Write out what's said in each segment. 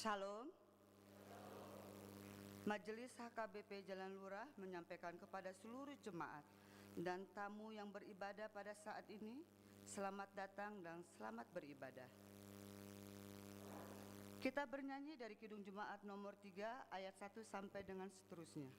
Shalom. Majelis HKBP Jalan Lurah menyampaikan kepada seluruh jemaat dan tamu yang beribadah pada saat ini, selamat datang dan selamat beribadah. Kita bernyanyi dari Kidung Jemaat nomor 3 ayat 1 sampai dengan seterusnya.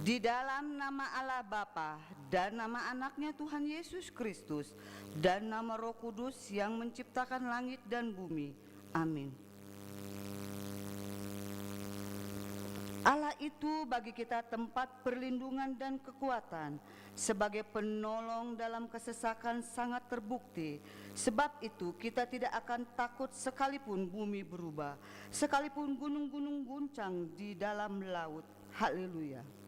Di dalam nama Allah Bapa dan nama anaknya Tuhan Yesus Kristus dan nama Roh Kudus yang menciptakan langit dan bumi. Amin. Allah itu bagi kita tempat perlindungan dan kekuatan, sebagai penolong dalam kesesakan sangat terbukti. Sebab itu kita tidak akan takut sekalipun bumi berubah, sekalipun gunung-gunung guncang di dalam laut. Haleluya.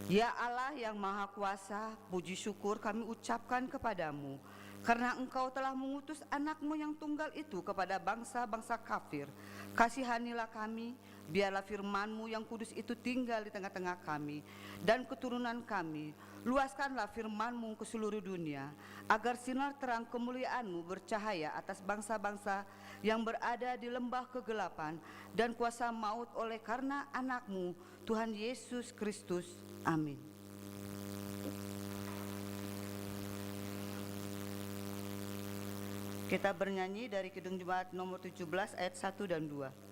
Ya Allah yang Maha Kuasa, puji syukur kami ucapkan kepadamu Karena Engkau telah mengutus anak-Mu yang tunggal itu kepada bangsa-bangsa kafir, kasihanilah kami, biarlah firman-Mu yang kudus itu tinggal di tengah-tengah kami dan keturunan kami. Luaskanlah firman-Mu ke seluruh dunia, agar sinar terang kemuliaan-Mu bercahaya atas bangsa-bangsa yang berada di lembah kegelapan dan kuasa maut, oleh karena anak-Mu, Tuhan Yesus Kristus. Amin. Kita bernyanyi dari Kidung Jemaat nomor 17 ayat 1 dan 2.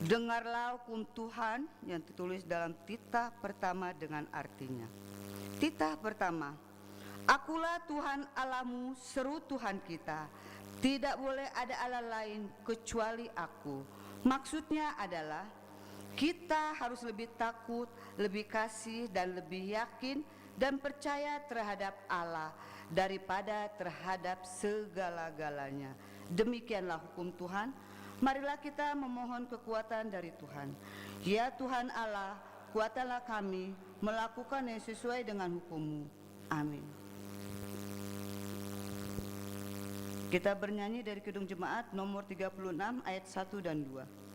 Dengarlah hukum Tuhan yang ditulis dalam titah pertama dengan artinya. Titah pertama, Akulah Tuhan Allahmu, seru Tuhan kita. Tidak boleh ada Allah lain kecuali Aku. Maksudnya adalah kita harus lebih takut, lebih kasih dan lebih yakin dan percaya terhadap Allah daripada terhadap segala-galanya. Demikianlah hukum Tuhan. Marilah kita memohon kekuatan dari Tuhan. Ya Tuhan Allah, kuatkanlah kami melakukan yang sesuai dengan hukum-Mu. Amin. Kita bernyanyi dari Kidung Jemaat nomor 36 ayat 1 dan 2.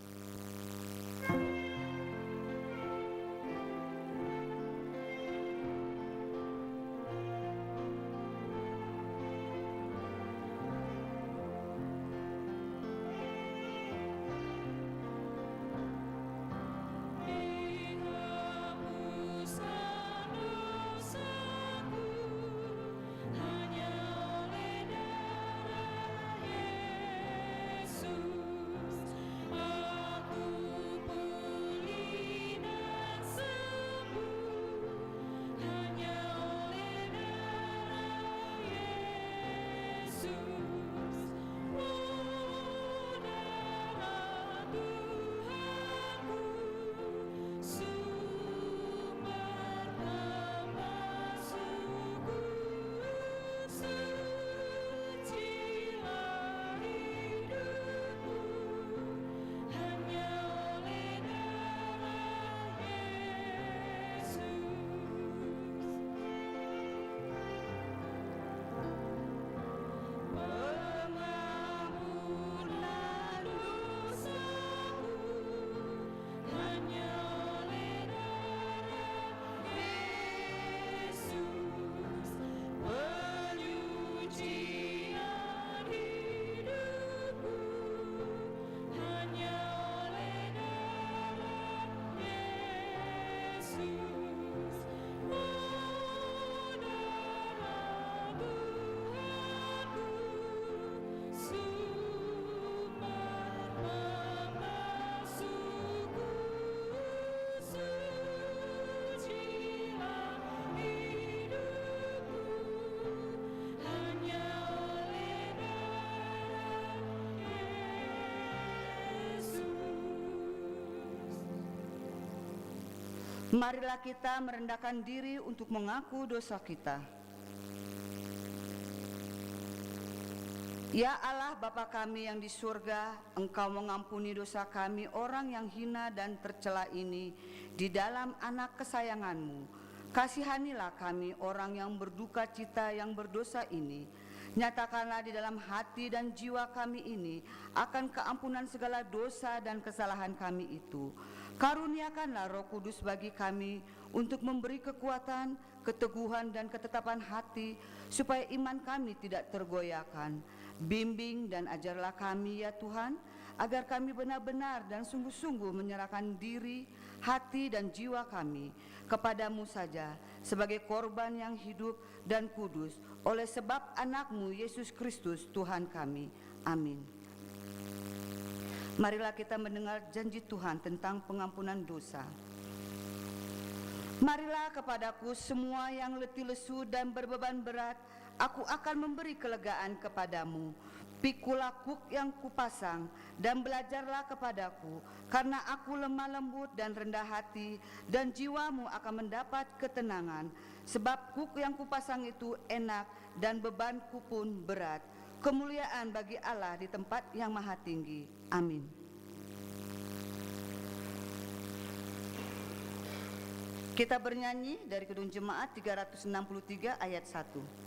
Marilah kita merendahkan diri untuk mengaku dosa kita. Ya Allah Bapa kami yang di surga, Engkau mengampuni dosa kami orang yang hina dan tercela ini di dalam anak kesayangan-Mu. Kasihanilah kami orang yang berduka cita yang berdosa ini. Nyatakanlah di dalam hati dan jiwa kami ini akan keampunan segala dosa dan kesalahan kami itu. Karuniakanlah Roh Kudus bagi kami untuk memberi kekuatan, keteguhan dan ketetapan hati supaya iman kami tidak tergoyahkan. Bimbing dan ajarlah kami ya Tuhan, agar kami benar-benar dan sungguh-sungguh menyerahkan diri, hati dan jiwa kami kepadamu saja sebagai korban yang hidup dan kudus oleh sebab anak-Mu Yesus Kristus Tuhan kami. Amin. Marilah kita mendengar janji Tuhan tentang pengampunan dosa. Marilah kepadaku semua yang letih lesu dan berbeban berat, aku akan memberi kelegaan kepadamu. Pikulah kuk yang kupasang dan belajarlah kepadaku, karena aku lemah lembut dan rendah hati, dan jiwamu akan mendapat ketenangan. Sebab kuk yang kupasang itu enak dan bebanku pun berat. Kemuliaan bagi Allah di tempat yang maha tinggi. Amin. Kita bernyanyi dari Kidung Jemaat 363 ayat 1.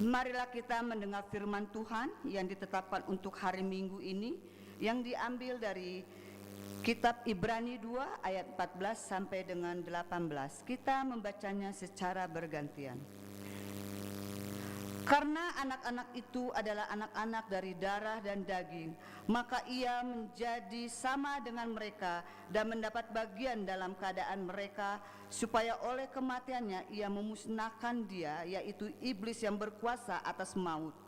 Marilah kita mendengar firman Tuhan yang ditetapkan untuk hari Minggu ini, yang diambil dari kitab Ibrani 2 ayat 14 sampai dengan 18. Kita membacanya secara bergantian. Karena anak-anak itu adalah anak-anak dari darah dan daging, maka ia menjadi sama dengan mereka dan mendapat bagian dalam keadaan mereka, supaya oleh kematiannya ia memusnahkan dia, yaitu iblis yang berkuasa atas maut.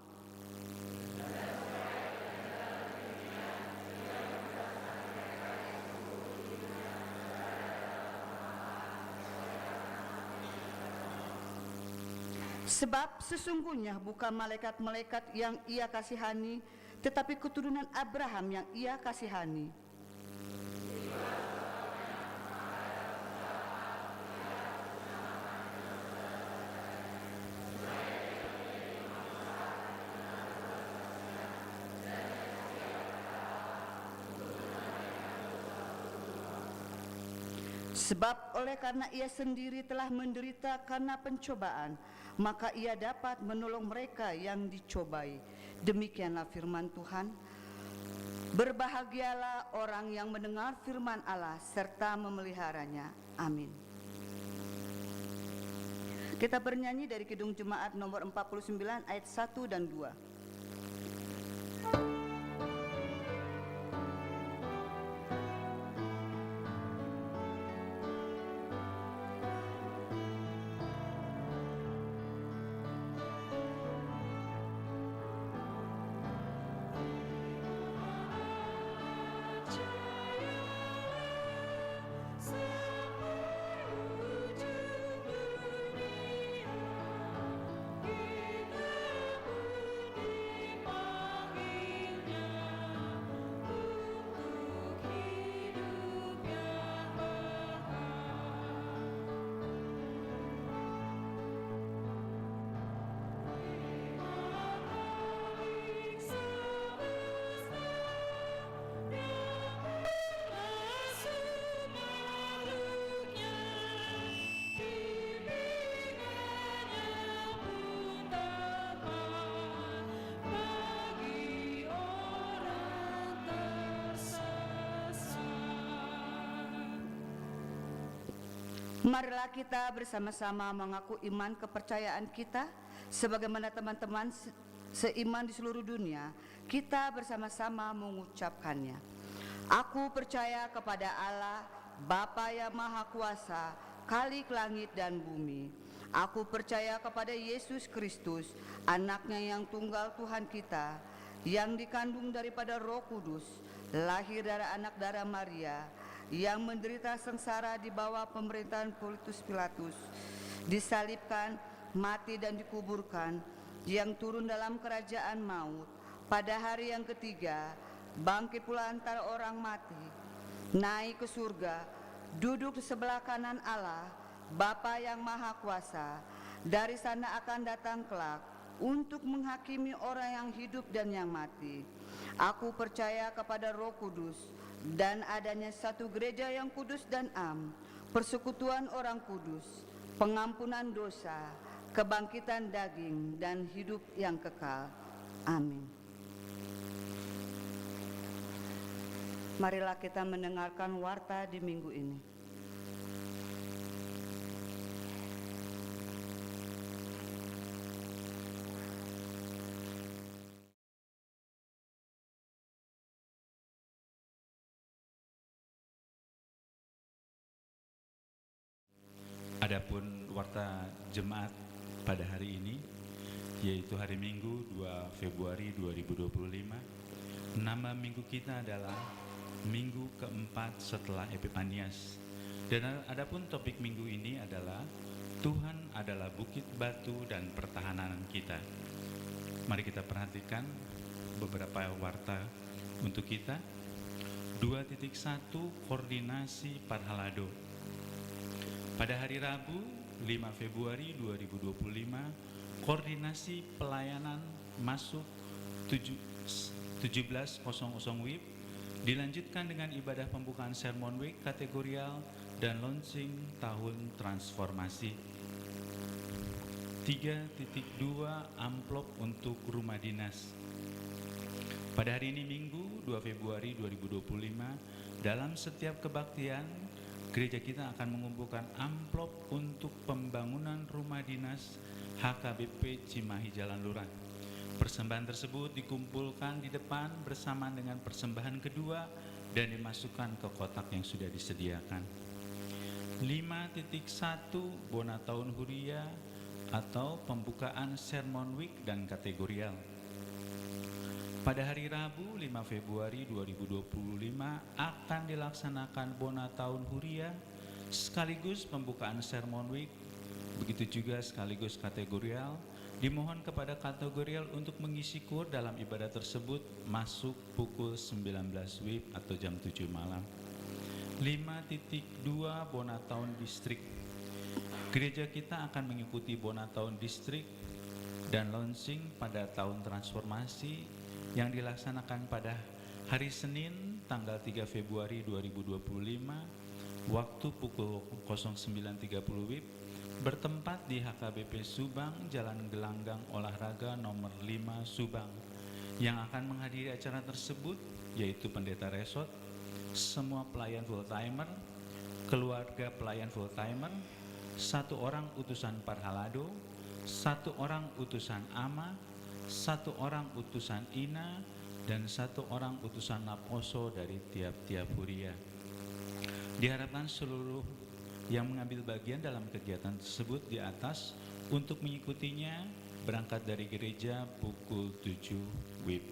Sebab sesungguhnya bukan malaikat-malaikat yang ia kasihani, tetapi keturunan Abraham yang ia kasihani. Sebab oleh karena ia sendiri telah menderita karena pencobaan, maka ia dapat menolong mereka yang dicobai. Demikianlah firman Tuhan. Berbahagialah orang yang mendengar firman Allah serta memeliharanya. Amin. Kita bernyanyi dari Kidung Jemaat nomor 49 ayat 1 dan 2. Marilah kita bersama-sama mengaku iman kepercayaan kita sebagaimana teman-teman seiman di seluruh dunia, kita bersama-sama mengucapkannya. Aku percaya kepada Allah, Bapa yang Maha Kuasa, Khalik langit dan bumi. Aku percaya kepada Yesus Kristus, anaknya yang tunggal Tuhan kita, yang dikandung daripada Roh Kudus, lahir dari anak darah Maria, yang menderita sengsara di bawah pemerintahan Pontius Pilatus, disalibkan, mati dan dikuburkan, yang turun dalam kerajaan maut, pada hari yang ketiga, bangkit pula antara orang mati, naik ke surga, duduk di sebelah kanan Allah, Bapa yang Maha Kuasa. Dari sana akan datang kelak untuk menghakimi orang yang hidup dan yang mati. Aku percaya kepada Roh Kudus dan adanya satu gereja yang kudus dan am, persekutuan orang kudus, pengampunan dosa, kebangkitan daging dan hidup yang kekal. Amin. Marilah kita mendengarkan warta di minggu ini. Adapun warta jemaat pada hari ini, yaitu hari Minggu 2 Februari 2025. Nama minggu kita adalah Minggu keempat setelah Epifanias. Dan adapun topik minggu ini adalah Tuhan adalah bukit batu dan pertahanan kita. Mari kita perhatikan beberapa warta untuk kita. 2.1 Koordinasi Parhalado. Pada hari Rabu 5 Februari 2025, koordinasi pelayanan masuk 17.00 WIB dilanjutkan dengan ibadah pembukaan Sermon Week kategorial dan launching tahun transformasi. 3.2 Amplop untuk rumah dinas. Pada hari ini Minggu 2 Februari 2025, dalam setiap kebaktian gereja kita akan mengumpulkan amplop untuk pembangunan rumah dinas HKBP Cimahi Jalan Lurah. Persembahan tersebut dikumpulkan di depan bersama dengan persembahan kedua dan dimasukkan ke kotak yang sudah disediakan. 5.1 Bona Tahun Huria atau pembukaan Sermon Week dan kategorial. Pada hari Rabu 5 Februari 2025 akan dilaksanakan Bona Tahun Huria sekaligus pembukaan Sermon Week, begitu juga sekaligus kategorial. Dimohon kepada kategorial untuk mengisi kur dalam ibadah tersebut masuk pukul 19 WIB atau jam 7 malam. 5.2 Bona Tahun Distrik. Gereja kita akan mengikuti Bona Tahun Distrik dan launching pada tahun transformasi yang dilaksanakan pada hari Senin tanggal 3 Februari 2025 waktu pukul 09.30 WIB bertempat di HKBP Subang, Jalan Gelanggang Olahraga nomor 5 Subang. Yang akan menghadiri acara tersebut yaitu Pendeta Resot, semua pelayan full timer, keluarga pelayan full timer, 1 orang utusan Parhalado, 1 orang utusan Ama, 1 orang utusan Ina, dan 1 orang utusan Naposo dari tiap-tiap huria. Diharapkan seluruh yang mengambil bagian dalam kegiatan tersebut di atas untuk mengikutinya berangkat dari gereja pukul 7 WIB.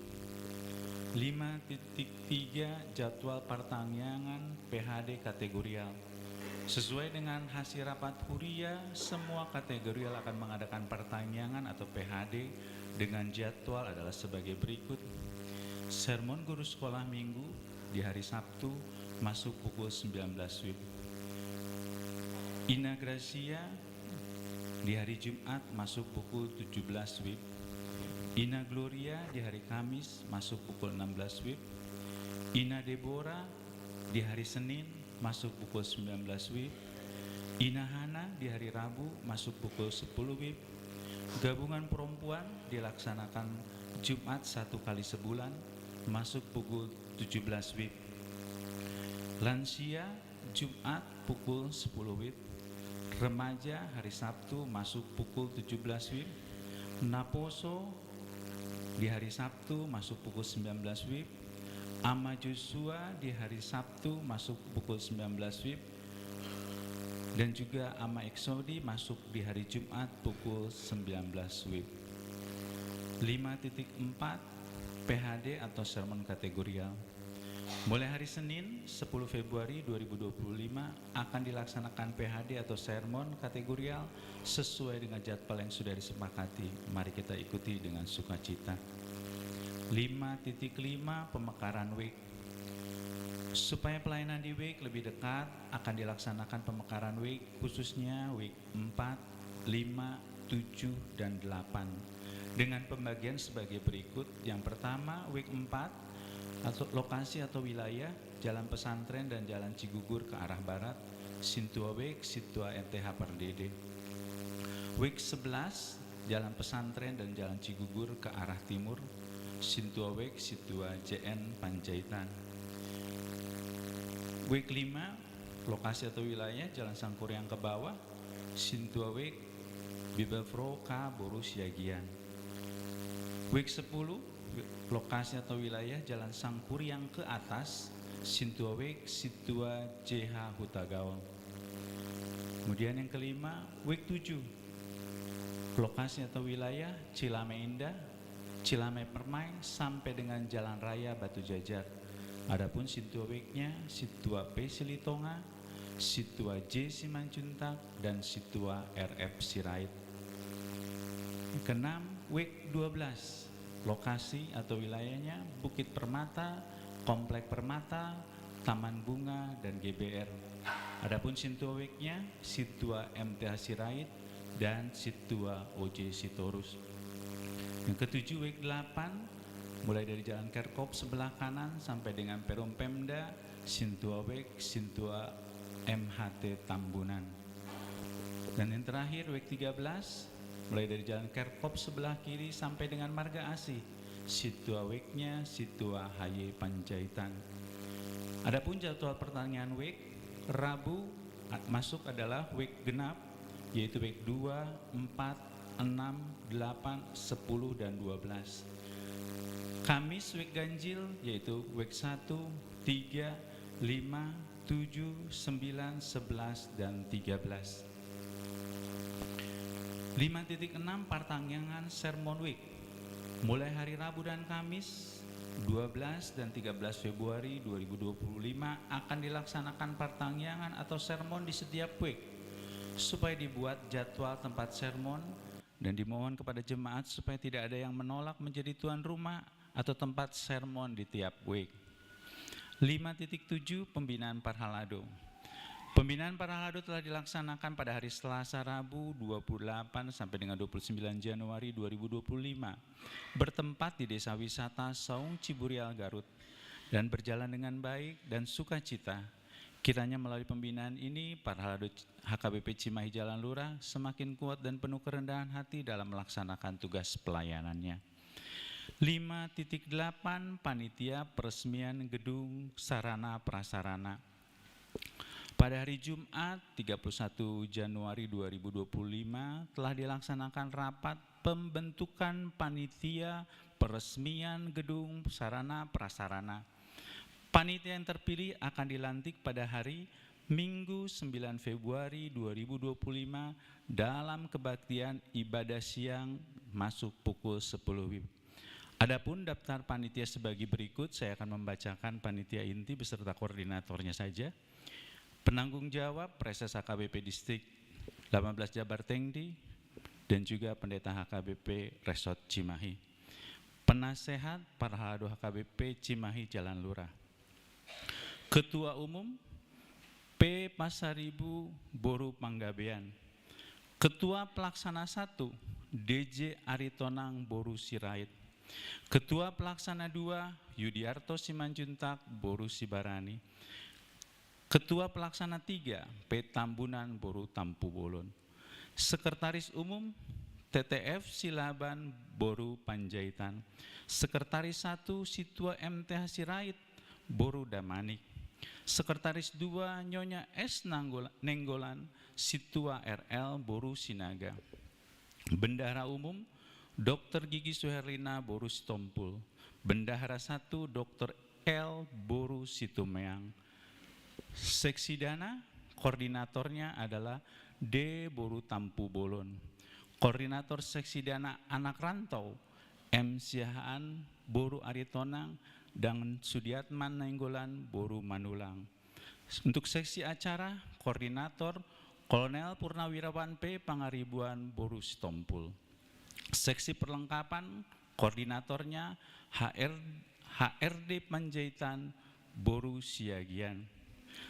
5.3 Jadwal pertanyaan PHD kategorial. Sesuai dengan hasil rapat huria, semua kategorial akan mengadakan pertanyaan atau PHD dengan jadwal adalah sebagai berikut. Sermon guru sekolah minggu di hari Sabtu masuk pukul 19 WIB. Ina Gracia di hari Jumat masuk pukul 17 WIB. Ina Gloria di hari Kamis masuk pukul 16 WIB. Ina Deborah di hari Senin masuk pukul 19 WIB. Ina Hana di hari Rabu masuk pukul 10 WIB. Gabungan perempuan dilaksanakan Jumat 1 kali sebulan masuk pukul 17 WIB. Lansia Jumat pukul 10 WIB. Remaja hari Sabtu masuk pukul 17 WIB. Naposo di hari Sabtu masuk pukul 19 WIB. Ama Joshua di hari Sabtu masuk pukul 19 WIB. Dan juga Ama Exodi masuk di hari Jumat pukul 19 WIB. 5.4 PHD atau sermon kategorial. Mulai hari Senin 10 Februari 2025 akan dilaksanakan PHD atau sermon kategorial sesuai dengan jadwal yang sudah disepakati. Mari kita ikuti dengan sukacita. 5.5 Pemekaran WIK. Supaya pelayanan di WIK lebih dekat, akan dilaksanakan pemekaran WIK khususnya WIK 4, 5, 7, dan 8 dengan pembagian sebagai berikut. Yang pertama WIK 4 atau lokasi atau wilayah Jalan Pesantren dan Jalan Cigugur ke arah barat, Sintua WIK, Situa MTH Pardede. WIK 11 Jalan Pesantren dan Jalan Cigugur ke arah timur, Sintua WIK, Situa JN Panjaitan. WIK 5 lokasi atau wilayah Jalan Sangkuriang ke bawah, Sintua WIK, Bibelfro K Boru Siagian. WIK 10 lokasi atau wilayah Jalan Sangkuriang ke atas, Sintua WIK, Situa JH Hutagaon. Kemudian yang kelima WIK 7 lokasi atau wilayah Cilame Indah, Cilame Permai sampai dengan Jalan Raya Batu Jajar. Adapun Sintua WIK-nya Situa P Silitonga, Situa J Simanjuntak, dan Situa RF Sirait. Keenam WIK 12 lokasi atau wilayahnya Bukit Permata, Komplek Permata, Taman Bunga, dan GBR. Adapun Sintua WIK-nya Situa MTH Sirait dan Situa OJ Sitorus. Yang ketujuh WIK 8 mulai dari Jalan Kerkop sebelah kanan sampai dengan Perum Pemda, Sintua WIK, Sintua MHT Tambunan. Dan yang terakhir WIK 13 mulai dari Jalan Kerkop sebelah kiri sampai dengan Marga Asih, Situa WIK-nya Situa HY Panjaitan. Adapun jadwal pertanyaan WIK Rabu masuk adalah WIK genap, yaitu WIK 2, 4, 6, 8, 10, dan 12. Kamis WIK ganjil yaitu WIK 1, 3, 5, 7, 9, 11, dan 13. 5.6 Pertanggangan Sermon WIK. Mulai hari Rabu dan Kamis 12 dan 13 Februari 2025 akan dilaksanakan pertanggangan atau sermon di setiap WIK. Supaya dibuat jadwal tempat sermon dan dimohon kepada jemaat supaya tidak ada yang menolak menjadi tuan rumah atau tempat sermon di tiap WIK. 5.7 Pembinaan Parhalado. Pembinaan Parhalado telah dilaksanakan pada hari Selasa Rabu 28 sampai dengan 29 Januari 2025 bertempat di Desa Wisata Saung Ciburial Garut dan berjalan dengan baik dan sukacita. Kiranya melalui pembinaan ini Parhalado HKBP Cimahi Jalan Lurah semakin kuat dan penuh kerendahan hati dalam melaksanakan tugas pelayanannya. 5.8 Panitia Peresmian Gedung Sarana Prasarana. Pada hari Jumat 31 Januari 2025 telah dilaksanakan rapat pembentukan panitia peresmian gedung sarana prasarana. Panitia yang terpilih akan dilantik pada hari Minggu 9 Februari 2025 dalam kebaktian ibadah siang masuk pukul 10 WIB. Adapun daftar panitia sebagai berikut, saya akan membacakan panitia inti beserta koordinatornya saja. Penanggung jawab Preses HKBP Distrik 18 Jabar Tengdi dan juga Pendeta HKBP Resort Cimahi. Penasehat Parhalado HKBP Cimahi Jalan Lurah. Ketua Umum P. Pasaribu Boru Panggabean. Ketua Pelaksana 1 DJ Aritonang Boru Sirait. Ketua Pelaksana 2 Yudiarto Simanjuntak Boru Sibarani. Ketua Pelaksana 3 P. Tambunan Boru Tampu Bolon. Sekretaris Umum TTF Silaban Boru Panjaitan. Sekretaris 1 Situa MTH Sirait Boru Damanik. Sekretaris 2 Nyonya S. Nenggolan, Situa RL, Boru Sinaga. Bendahara Umum Dr. Gigi Suherlina, Boru Sitompul. Bendahara 1 Dr. L. Boru Situmeang. Seksi Dana, koordinatornya adalah D. Boru Tampu Bolon. Koordinator Seksi Dana Anak Rantau, M. Siahaan, Boru Aritonang, dan Sudiatman Nenggolan, Boru Manulang. Untuk seksi acara, koordinator Kolonel Purnawirawan P. Pangaribuan, Boru Sitompul. Seksi perlengkapan, koordinatornya HRD Panjaitan, Boru Siagian.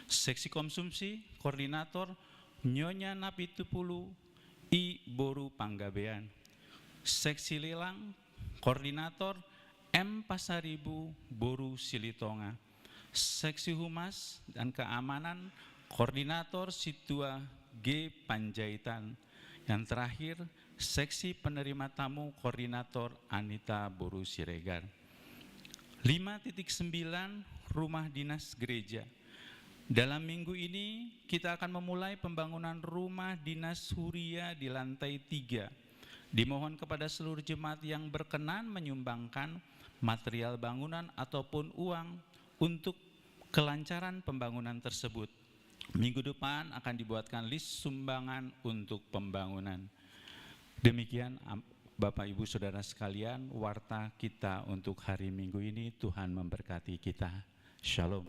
Seksi konsumsi, koordinator Nyonya Napitupulu, I. Boru Panggabean. Seksi lelang, koordinator M. Pasaribu, Boru Silitonga. Seksi humas dan keamanan, koordinator Situa G. Panjaitan. Yang terakhir, seksi penerima tamu, koordinator Anita Boru Siregar. 5.9 Rumah Dinas Gereja. Dalam minggu ini kita akan memulai pembangunan rumah dinas Huria di lantai 3. Dimohon kepada seluruh jemaat yang berkenan menyumbangkan material bangunan ataupun uang untuk kelancaran pembangunan tersebut. Minggu depan akan dibuatkan list sumbangan untuk pembangunan. Demikian Bapak Ibu Saudara sekalian, warta kita untuk hari Minggu ini. Tuhan memberkati kita. Shalom.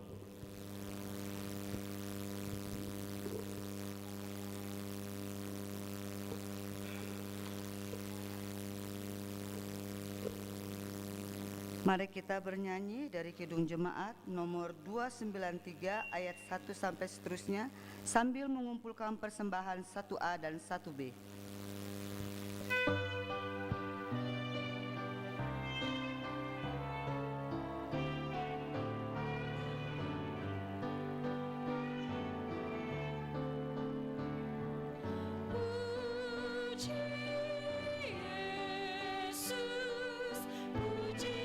Mari kita bernyanyi dari Kidung Jemaat nomor 293 ayat 1 sampai seterusnya sambil mengumpulkan persembahan 1A dan 1B. Bumi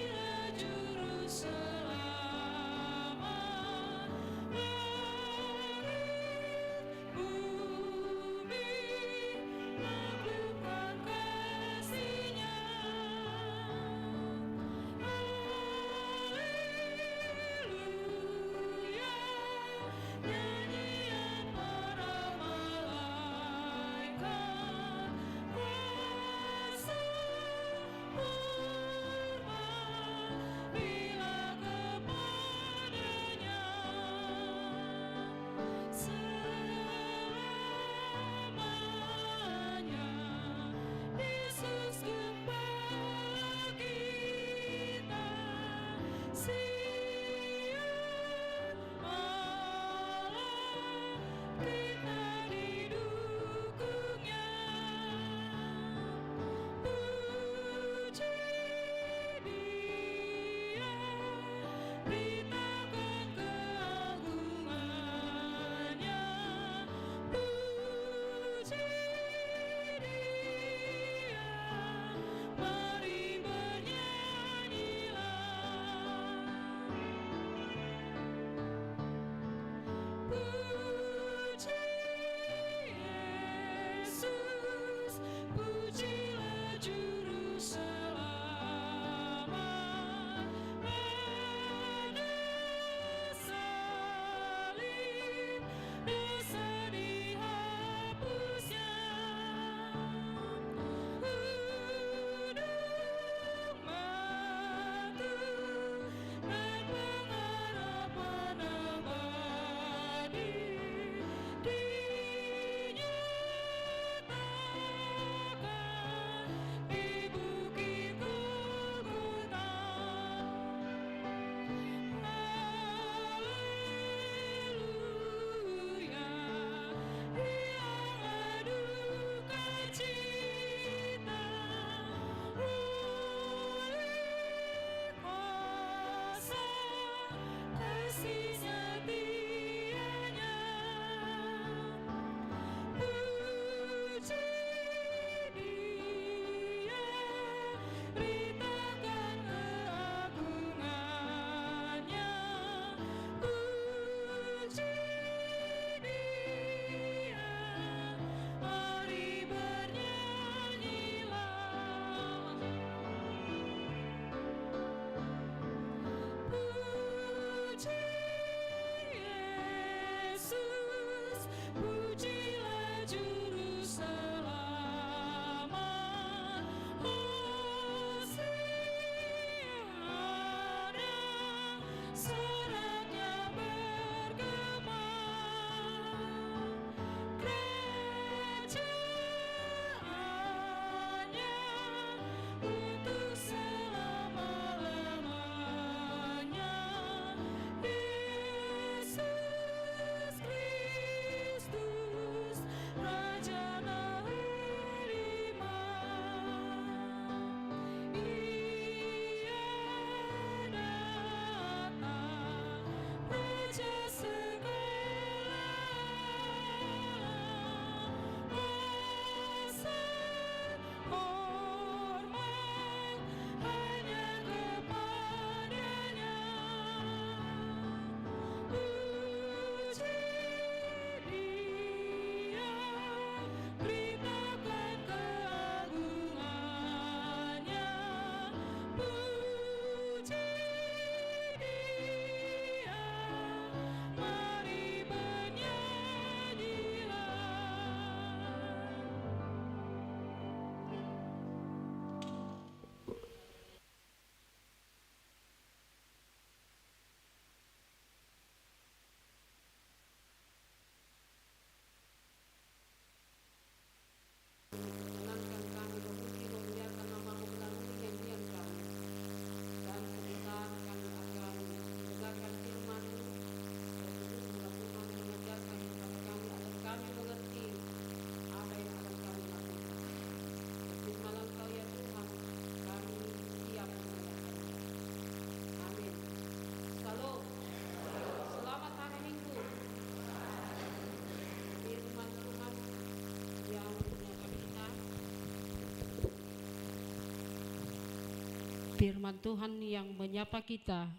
Firman Tuhan yang menyapa kita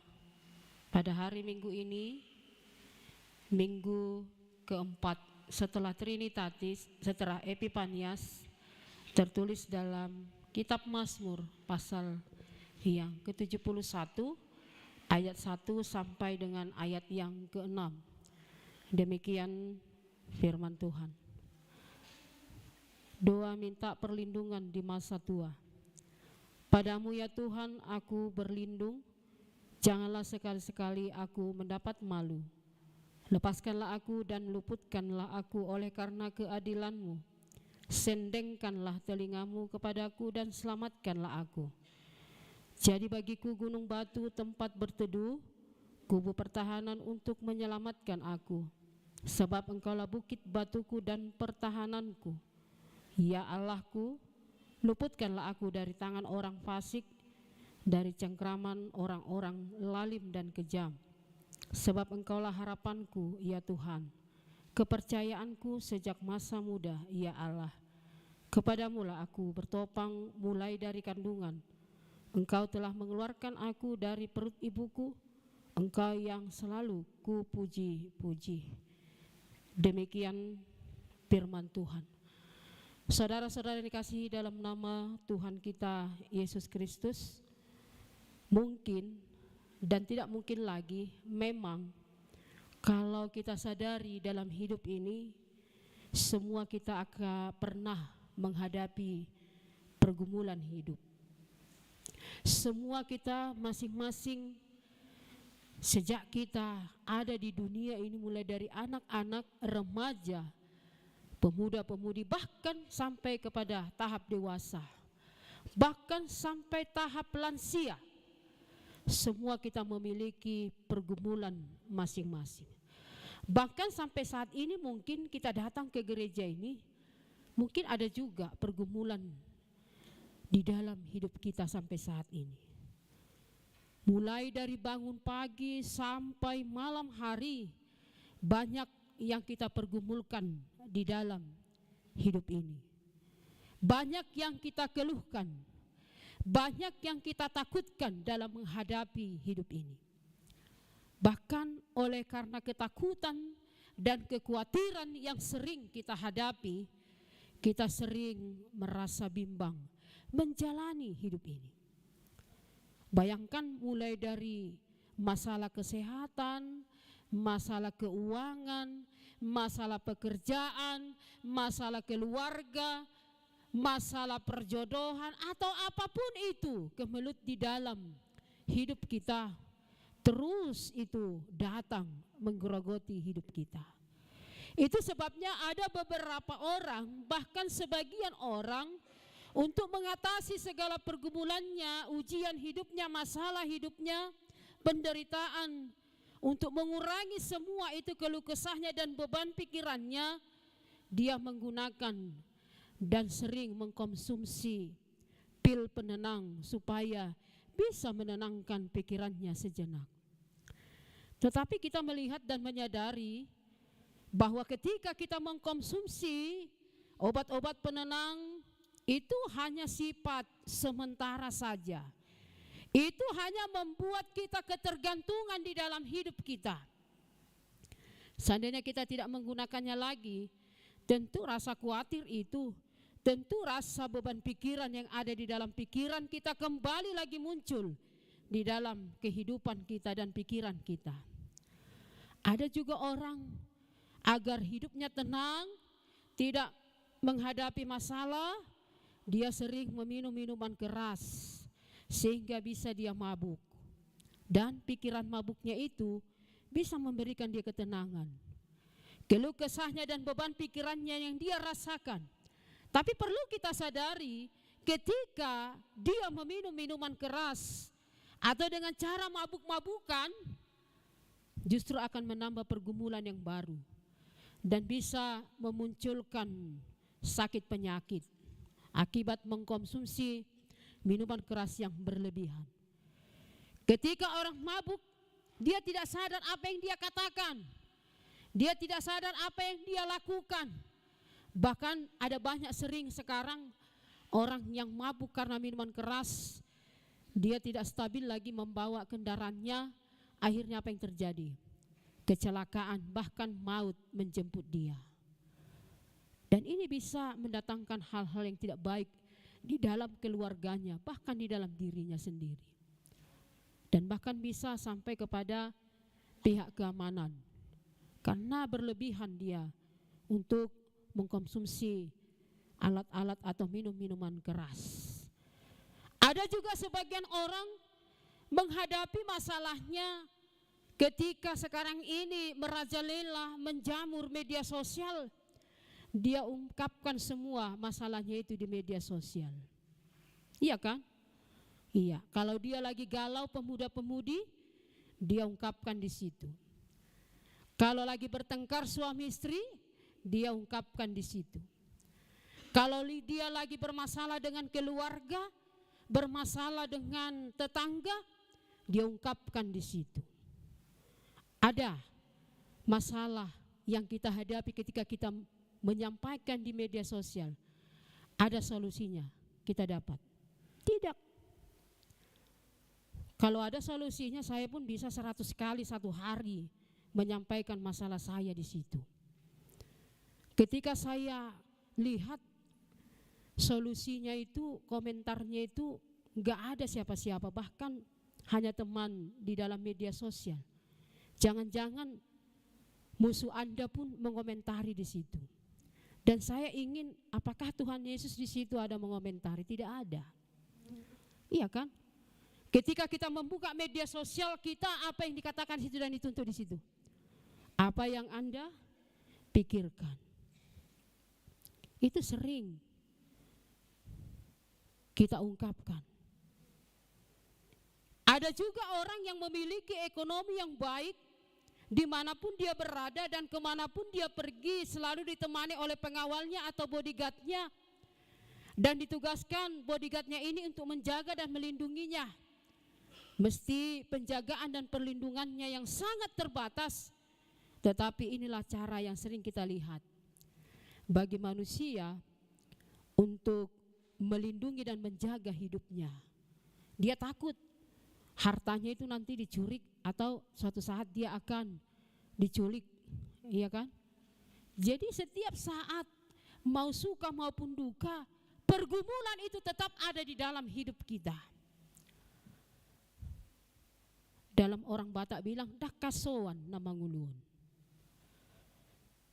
pada hari Minggu ini, Minggu keempat setelah Trinitatis, setelah Epifanias, tertulis dalam kitab Mazmur pasal yang ke-71 ayat 1 sampai dengan ayat yang ke-6. Demikian firman Tuhan. Doa minta perlindungan di masa tua. Padamu ya Tuhan aku berlindung, janganlah sekali-sekali aku mendapat malu. Lepaskanlah aku dan luputkanlah aku oleh karena keadilan-Mu. Sendengkanlah telingamu kepadaku dan selamatkanlah aku. Jadi bagiku gunung batu tempat berteduh, kubu pertahanan untuk menyelamatkan aku. Sebab Engkaulah bukit batuku dan pertahananku. Ya Allahku, luputkanlah aku dari tangan orang fasik, dari cengkraman orang-orang lalim dan kejam. Sebab Engkaulah harapanku, ya Tuhan, kepercayaanku sejak masa muda, ya Allah. Kepadamulah aku bertopang mulai dari kandungan. Engkau telah mengeluarkan aku dari perut ibuku, Engkau yang selalu ku puji-puji. Demikian firman Tuhan. Saudara-saudara dikasihi dalam nama Tuhan kita Yesus Kristus, mungkin dan tidak mungkin lagi, memang kalau kita sadari dalam hidup ini, semua kita akan pernah menghadapi pergumulan hidup. Semua kita masing-masing sejak kita ada di dunia ini, mulai dari anak-anak, remaja, pemuda-pemudi, bahkan sampai kepada tahap dewasa, bahkan sampai tahap lansia, semua kita memiliki pergumulan masing-masing. Bahkan sampai saat ini mungkin kita datang ke gereja ini, mungkin ada juga pergumulan di dalam hidup kita sampai saat ini. Mulai dari bangun pagi sampai malam hari, banyak yang kita pergumulkan di dalam hidup ini. Banyak yang kita keluhkan, banyak yang kita takutkan dalam menghadapi hidup ini. Bahkan oleh karena ketakutan dan kekhawatiran yang sering kita hadapi, kita sering merasa bimbang menjalani hidup ini. Bayangkan mulai dari masalah kesehatan, masalah keuangan, masalah pekerjaan, masalah keluarga, masalah perjodohan, atau apapun itu kemelut di dalam hidup kita, terus itu datang menggerogoti hidup kita. Itu sebabnya ada beberapa orang, bahkan sebagian orang, untuk mengatasi segala pergumulannya, ujian hidupnya, masalah hidupnya, penderitaan, untuk mengurangi semua itu keluh kesahnya dan beban pikirannya, dia menggunakan dan sering mengkonsumsi pil penenang supaya bisa menenangkan pikirannya sejenak. Tetapi kita melihat dan menyadari bahwa ketika kita mengkonsumsi obat-obat penenang, itu hanya sifat sementara saja. Itu hanya membuat kita ketergantungan di dalam hidup kita. Seandainya kita tidak menggunakannya lagi, tentu rasa khawatir itu, tentu rasa beban pikiran yang ada di dalam pikiran kita kembali lagi muncul di dalam kehidupan kita dan pikiran kita. Ada juga orang agar hidupnya tenang, tidak menghadapi masalah, dia sering meminum minuman keras sehingga bisa dia mabuk. Dan pikiran mabuknya itu bisa memberikan dia ketenangan. Keluh kesahnya dan beban pikirannya yang dia rasakan. Tapi perlu kita sadari, ketika dia meminum minuman keras atau dengan cara mabuk-mabukan, justru akan menambah pergumulan yang baru dan bisa memunculkan sakit penyakit akibat mengkonsumsi minuman keras yang berlebihan. Ketika orang mabuk, dia tidak sadar apa yang dia katakan, dia tidak sadar apa yang dia lakukan. Bahkan ada banyak sering sekarang orang yang mabuk karena minuman keras, Dia tidak stabil lagi membawa kendaraannya, akhirnya apa yang terjadi? Kecelakaan, bahkan maut menjemput dia. Dan ini bisa mendatangkan hal-hal yang tidak baik di dalam keluarganya, bahkan di dalam dirinya sendiri. Dan bahkan bisa sampai kepada pihak keamanan, karena berlebihan dia untuk mengkonsumsi alat-alat atau minum-minuman keras. Ada juga sebagian orang menghadapi masalahnya ketika sekarang ini merajalela, menjamur media sosial. Dia ungkapkan semua masalahnya itu di media sosial. Iya kan? Iya, kalau dia lagi galau pemuda-pemudi, dia ungkapkan di situ. Kalau lagi bertengkar suami istri, dia ungkapkan di situ. Kalau dia lagi bermasalah dengan keluarga, bermasalah dengan tetangga, dia ungkapkan di situ. Ada masalah yang kita hadapi ketika kita menyampaikan di media sosial. Ada solusinya kita dapat? Tidak. Kalau ada solusinya, saya pun bisa 100 kali satu hari menyampaikan masalah saya di situ. Ketika saya lihat solusinya itu, komentarnya itu enggak ada siapa-siapa, bahkan hanya teman di dalam media sosial. Jangan-jangan musuh Anda pun mengomentari di situ. Dan saya ingin, apakah Tuhan Yesus di situ ada mengomentari? Tidak ada. Iya kan? Ketika kita membuka media sosial kita, apa yang dikatakan di situ dan dituntut di situ? Apa yang Anda pikirkan? Itu sering kita ungkapkan. Ada juga orang yang memiliki ekonomi yang baik, dimanapun dia berada dan kemanapun dia pergi selalu ditemani oleh pengawalnya atau bodyguardnya, dan ditugaskan bodyguardnya ini untuk menjaga dan melindunginya. Mesti penjagaan dan perlindungannya yang sangat terbatas, tetapi inilah cara yang sering kita lihat bagi manusia untuk melindungi dan menjaga hidupnya. Dia takut hartanya itu nanti dicuri atau suatu saat dia akan diculik, iya kan? Jadi setiap saat, mau suka maupun duka, pergumulan itu tetap ada di dalam hidup kita. Dalam orang Batak bilang, dak kasoan nama ngulun.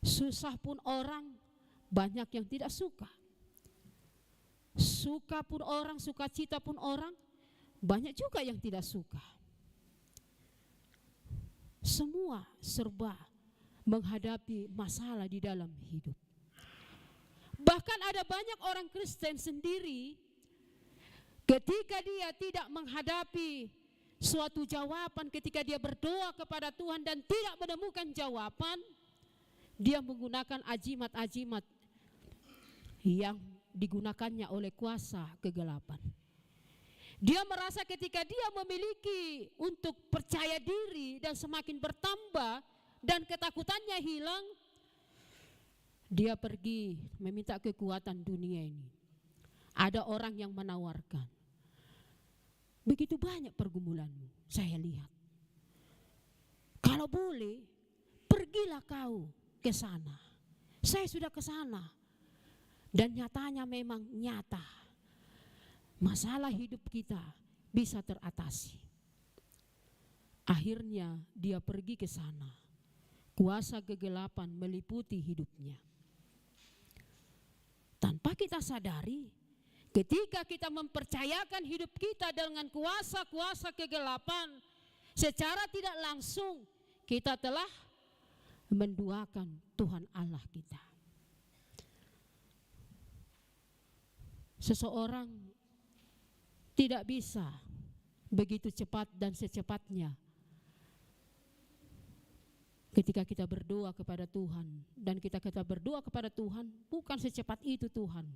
Susah pun orang, banyak yang tidak suka. Suka pun orang, sukacita pun orang, banyak juga yang tidak suka. Semua serba menghadapi masalah di dalam hidup. Bahkan ada banyak orang Kristen sendiri, ketika dia tidak menghadapi suatu jawaban, ketika dia berdoa kepada Tuhan dan tidak menemukan jawaban, dia menggunakan ajimat-ajimat yang digunakannya oleh kuasa kegelapan. Dia merasa ketika dia memiliki untuk percaya diri dan semakin bertambah dan ketakutannya hilang, dia pergi meminta kekuatan dunia ini. Ada orang yang menawarkan, begitu banyak pergumulanmu, saya lihat. Kalau boleh, pergilah kau ke sana. Saya sudah ke sana. Dan nyatanya memang nyata. Masalah hidup kita bisa teratasi. Akhirnya dia pergi ke sana. Kuasa kegelapan meliputi hidupnya. Tanpa kita sadari, ketika kita mempercayakan hidup kita dengan kuasa-kuasa kegelapan, secara tidak langsung kita telah menduakan Tuhan Allah kita. Seseorang tidak bisa begitu cepat dan secepatnya ketika kita berdoa kepada Tuhan, dan kita berdoa kepada Tuhan, bukan secepat itu Tuhan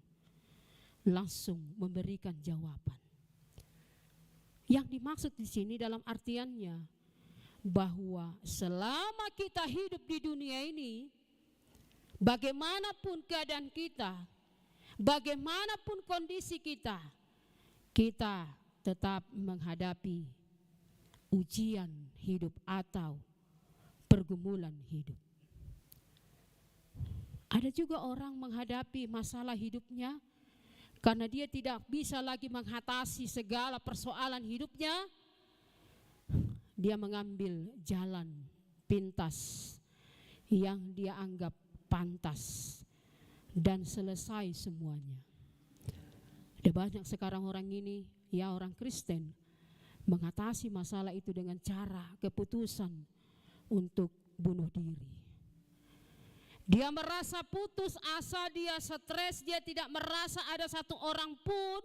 langsung memberikan jawaban. Yang dimaksud di sini dalam artiannya bahwa selama kita hidup di dunia ini, bagaimanapun keadaan kita, bagaimanapun kondisi kita, kita tetap menghadapi ujian hidup atau pergumulan hidup. Ada juga orang menghadapi masalah hidupnya karena dia tidak bisa lagi mengatasi segala persoalan hidupnya. Dia mengambil jalan pintas yang dia anggap pantas dan selesai semuanya. Ada banyak sekarang orang ini, ya orang Kristen, mengatasi masalah itu dengan cara keputusan untuk bunuh diri. Dia merasa putus asa, dia stres, dia tidak merasa ada satu orang pun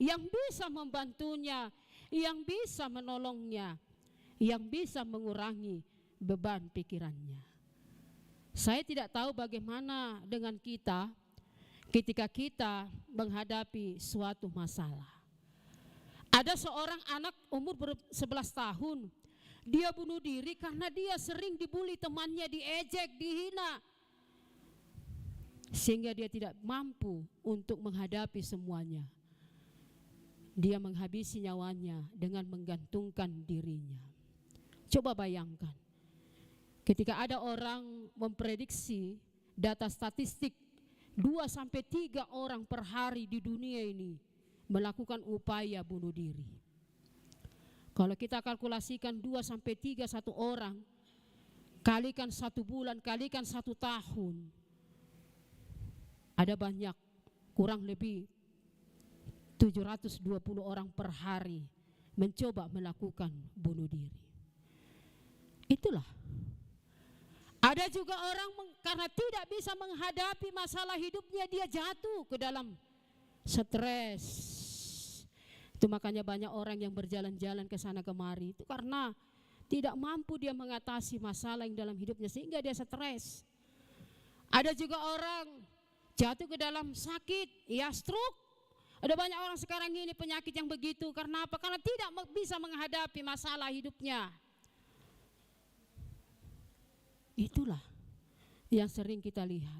yang bisa membantunya, yang bisa menolongnya, yang bisa mengurangi beban pikirannya. Saya tidak tahu bagaimana dengan kita ketika kita menghadapi suatu masalah. Ada seorang anak umur 11 tahun, dia bunuh diri karena dia sering dibully temannya, diejek, dihina. Sehingga dia tidak mampu untuk menghadapi semuanya. Dia menghabisi nyawanya dengan menggantungkan dirinya. Coba bayangkan, ketika ada orang memprediksi data statistik 2-3 orang per hari di dunia ini melakukan upaya bunuh diri. Kalau kita kalkulasikan 2-3 satu orang, kalikan 1 bulan, kalikan 1 tahun, ada banyak, kurang lebih 720 orang per hari mencoba melakukan bunuh diri. Itulah. Ada juga orang karena tidak bisa menghadapi masalah hidupnya, dia jatuh ke dalam stres. Itu makanya banyak orang yang berjalan-jalan ke sana kemari, itu karena tidak mampu dia mengatasi masalah yang dalam hidupnya sehingga dia stres. Ada juga orang jatuh ke dalam sakit, ya stroke. Ada banyak orang sekarang ini penyakit yang begitu. Karena apa? Karena tidak bisa menghadapi masalah hidupnya. Itulah yang sering kita lihat.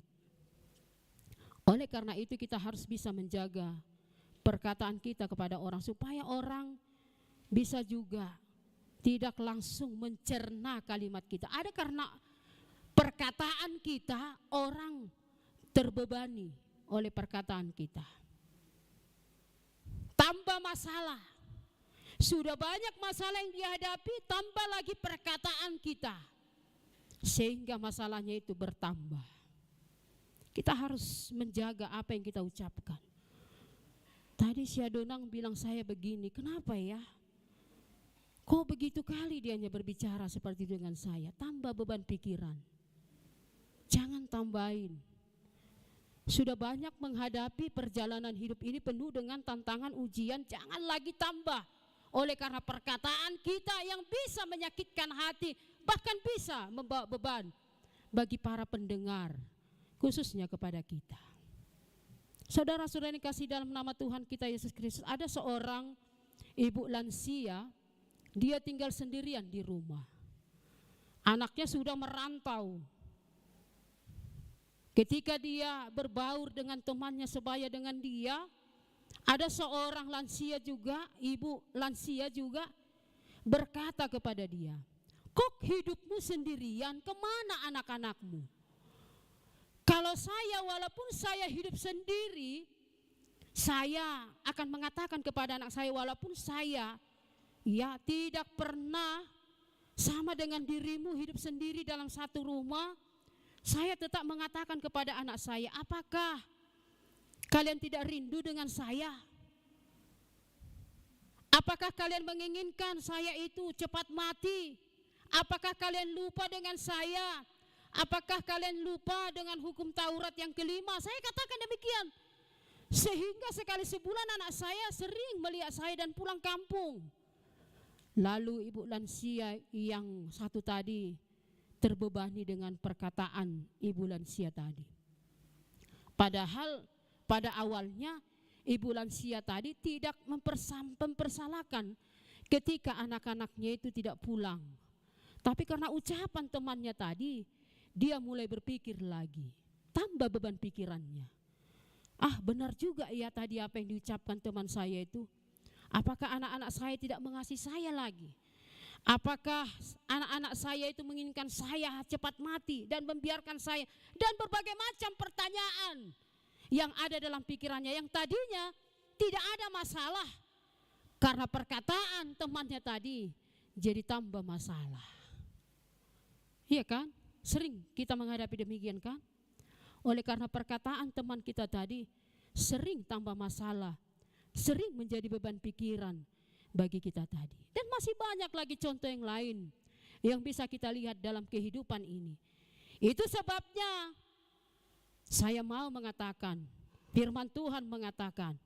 Oleh karena itu kita harus bisa menjaga perkataan kita kepada orang supaya orang bisa juga tidak langsung mencerna kalimat kita. Ada karena perkataan kita orang terbebani oleh perkataan kita. Tambah masalah. Sudah banyak masalah yang dihadapi, tambah lagi perkataan kita. Sehingga masalahnya itu bertambah. Kita harus menjaga apa yang kita ucapkan. Tadi si Adonang bilang saya begini, kenapa ya? Kok begitu kali dianya berbicara seperti itu dengan saya? Tambah beban pikiran. Jangan tambahin. Sudah banyak menghadapi perjalanan hidup ini penuh dengan tantangan ujian, jangan lagi tambah. Oleh karena perkataan kita yang bisa menyakitkan hati, bahkan bisa membawa beban bagi para pendengar, khususnya kepada kita. Saudara-saudara yang kasih dalam nama Tuhan kita Yesus Kristus, ada seorang ibu lansia, dia tinggal sendirian di rumah. Anaknya sudah merantau. Ketika dia berbaur dengan temannya sebaya dengan dia, ada seorang lansia juga, ibu lansia juga berkata kepada dia, "Kok hidupmu sendirian, kemana anak-anakmu? Kalau saya, walaupun saya hidup sendiri, saya akan mengatakan kepada anak saya, walaupun saya ya tidak pernah sama dengan dirimu hidup sendiri dalam satu rumah, saya tetap mengatakan kepada anak saya, apakah kalian tidak rindu dengan saya? Apakah kalian menginginkan saya itu cepat mati? Apakah kalian lupa dengan saya? Apakah kalian lupa dengan hukum Taurat yang kelima?" Saya katakan demikian. Sehingga sekali sebulan anak saya sering melihat saya dan pulang kampung. Lalu ibu lansia yang satu tadi terbebani dengan perkataan ibu lansia tadi. Padahal pada awalnya ibu lansia tadi tidak mempersalahkan ketika anak-anaknya itu tidak pulang. Tapi karena ucapan temannya tadi, dia mulai berpikir lagi, tambah beban pikirannya. Ah, benar juga ya tadi apa yang diucapkan teman saya itu. Apakah anak-anak saya tidak mengasihi saya lagi? Apakah anak-anak saya itu menginginkan saya cepat mati dan membiarkan saya, dan berbagai macam pertanyaan yang ada dalam pikirannya yang tadinya tidak ada masalah, karena perkataan temannya tadi jadi tambah masalah. Iya kan? Sering kita menghadapi demikian kan? Oleh karena perkataan teman kita tadi sering tambah masalah, sering menjadi beban pikiran bagi kita tadi. Dan masih banyak lagi contoh yang lain yang bisa kita lihat dalam kehidupan ini. Itu sebabnya saya mau mengatakan, firman Tuhan mengatakan,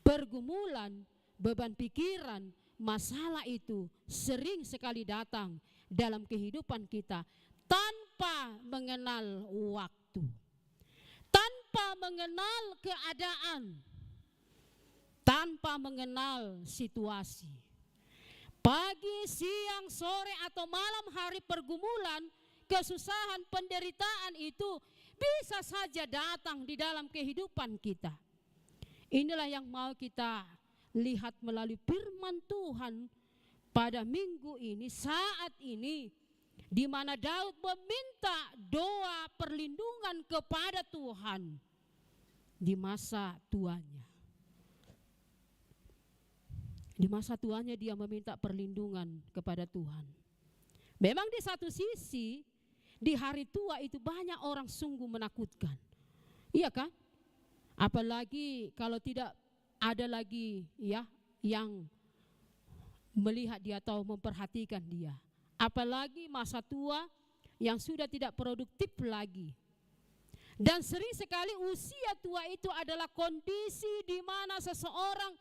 pergumulan, beban pikiran, masalah itu sering sekali datang dalam kehidupan kita tanpa mengenal waktu, tanpa mengenal keadaan, tanpa mengenal situasi. Pagi, siang, sore, atau malam hari, pergumulan, kesusahan, penderitaan itu bisa saja datang di dalam kehidupan kita. Inilah yang mau kita lihat melalui firman Tuhan pada minggu ini, saat ini, di mana Daud meminta doa perlindungan kepada Tuhan di masa tuanya. Di masa tuanya dia meminta perlindungan kepada Tuhan. Memang di satu sisi, di hari tua itu banyak orang sungguh menakutkan. Iya kan? Apalagi kalau tidak ada lagi ya yang melihat dia atau memperhatikan dia. Apalagi masa tua yang sudah tidak produktif lagi. Dan sering sekali usia tua itu adalah kondisi di mana seseorang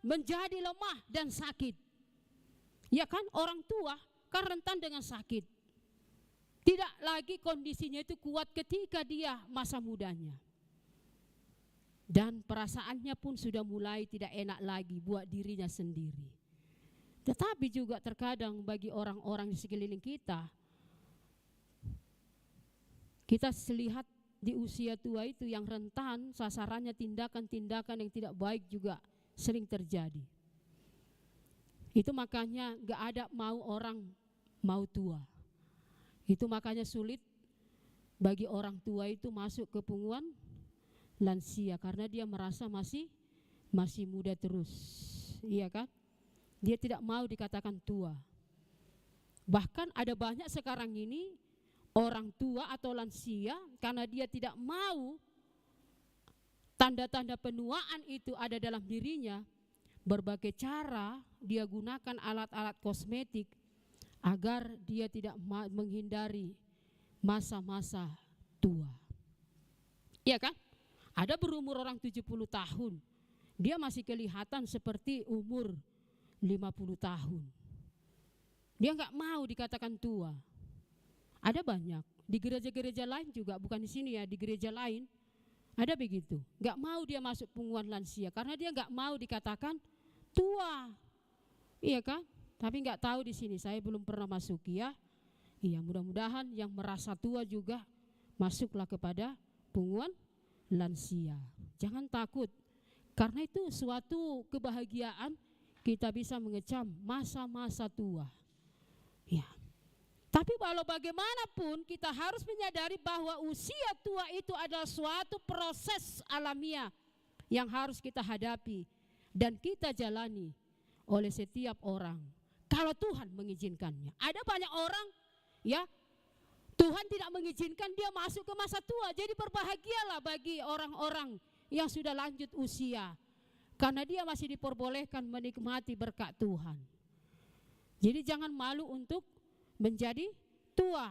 menjadi lemah dan sakit. Ya kan, orang tua kan rentan dengan sakit. Tidak lagi kondisinya itu kuat ketika dia masa mudanya. Dan perasaannya pun sudah mulai tidak enak lagi buat dirinya sendiri. Tetapi juga terkadang bagi orang-orang di sekeliling kita lihat di usia tua itu yang rentan, sasarannya tindakan-tindakan yang tidak baik juga sering terjadi. Itu makanya gak ada mau orang mau tua. Itu makanya sulit bagi orang tua itu masuk ke punggungan lansia, karena dia merasa masih muda terus. Iya kan? Dia tidak mau dikatakan tua. Bahkan ada banyak sekarang ini orang tua atau lansia, karena dia tidak mau tanda-tanda penuaan itu ada dalam dirinya, berbagai cara dia gunakan alat-alat kosmetik agar dia tidak menghindari masa-masa tua. Iya kan? Ada berumur orang 70 tahun, dia masih kelihatan seperti umur 50 tahun. Dia enggak mau dikatakan tua. Ada banyak di gereja-gereja lain juga, bukan di sini ya, di gereja lain ada begitu. Enggak mau dia masuk punggungan lansia karena dia enggak mau dikatakan tua. Iya kan? Tapi enggak tahu di sini, saya belum pernah masuk ya. Iya, mudah-mudahan yang merasa tua juga masuklah kepada punggungan lansia. Jangan takut, karena itu suatu kebahagiaan kita bisa mengecam masa-masa tua. Ya. Tapi walau bagaimanapun kita harus menyadari bahwa usia tua itu adalah suatu proses alamiah yang harus kita hadapi dan kita jalani oleh setiap orang. Kalau Tuhan mengizinkannya. Ada banyak orang ya, Tuhan tidak mengizinkan dia masuk ke masa tua. Jadi berbahagialah bagi orang-orang yang sudah lanjut usia, karena dia masih diperbolehkan menikmati berkat Tuhan. Jadi jangan malu untuk menjadi tua.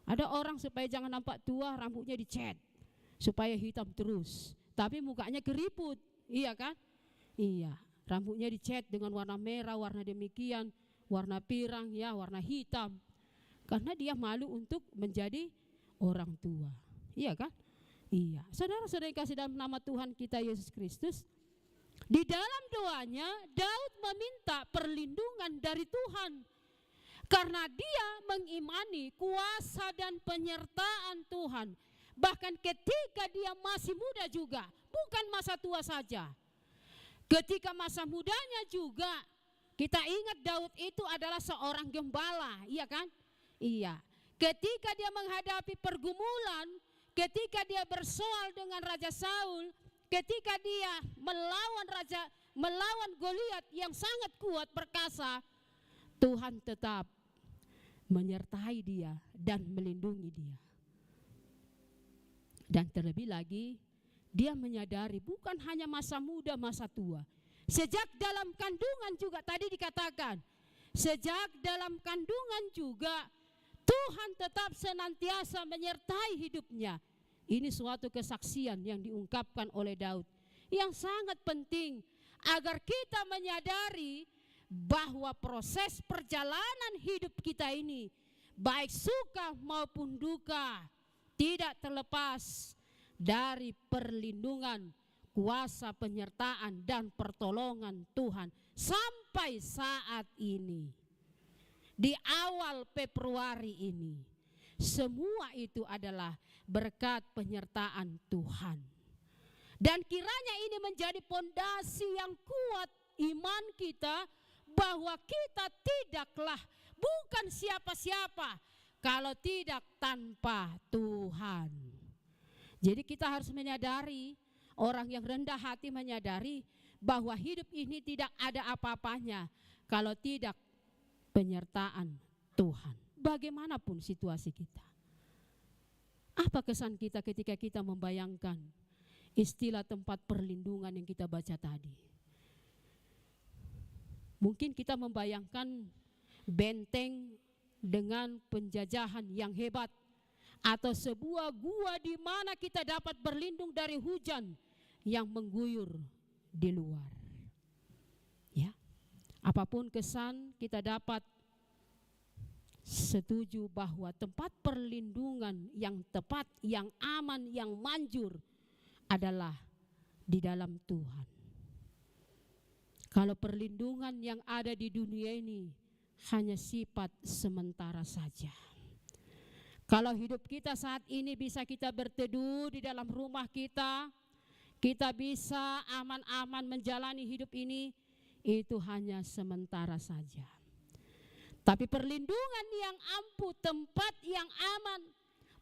Ada orang supaya jangan nampak tua, rambutnya dicat supaya hitam terus, tapi mukanya keriput. Iya kan? Iya, rambutnya dicat dengan warna merah, warna demikian, warna pirang ya, warna hitam, karena dia malu untuk menjadi orang tua. Iya kan? Iya. Saudara-saudara yang kasih dalam nama Tuhan kita Yesus Kristus, di dalam doanya Daud meminta perlindungan dari Tuhan, karena dia mengimani kuasa dan penyertaan Tuhan. Bahkan ketika dia masih muda juga, bukan masa tua saja. Ketika masa mudanya juga, kita ingat Daud itu adalah seorang gembala, iya kan? Iya. Ketika dia menghadapi pergumulan, ketika dia bersoal dengan Raja Saul, ketika dia melawan Goliat yang sangat kuat perkasa, Tuhan tetap menyertai dia dan melindungi dia. Dan terlebih lagi, dia menyadari bukan hanya masa muda, masa tua. Sejak dalam kandungan juga tadi dikatakan, sejak dalam kandungan juga Tuhan tetap senantiasa menyertai hidupnya. Ini suatu kesaksian yang diungkapkan oleh Daud yang sangat penting agar kita menyadari bahwa proses perjalanan hidup kita ini, baik suka maupun duka, tidak terlepas dari perlindungan, kuasa penyertaan dan pertolongan Tuhan sampai saat ini. Di awal Februari ini, semua itu adalah berkat penyertaan Tuhan. Dan kiranya ini menjadi pondasi yang kuat iman kita, bahwa kita tidaklah, bukan siapa-siapa kalau tidak tanpa Tuhan. Jadi kita harus menyadari, orang yang rendah hati menyadari bahwa hidup ini tidak ada apa-apanya kalau tidak penyertaan Tuhan. Bagaimanapun situasi kita. Apa kesan kita ketika kita membayangkan istilah tempat perlindungan yang kita baca tadi? Mungkin kita membayangkan benteng dengan penjajahan yang hebat, atau sebuah gua di mana kita dapat berlindung dari hujan yang mengguyur di luar. Ya, apapun kesan kita dapat setuju bahwa tempat perlindungan yang tepat, yang aman, yang manjur adalah di dalam Tuhan. Kalau perlindungan yang ada di dunia ini hanya sifat sementara saja. Kalau hidup kita saat ini bisa kita berteduh di dalam rumah kita bisa aman-aman menjalani hidup ini, itu hanya sementara saja. Tapi perlindungan yang ampuh, tempat yang aman,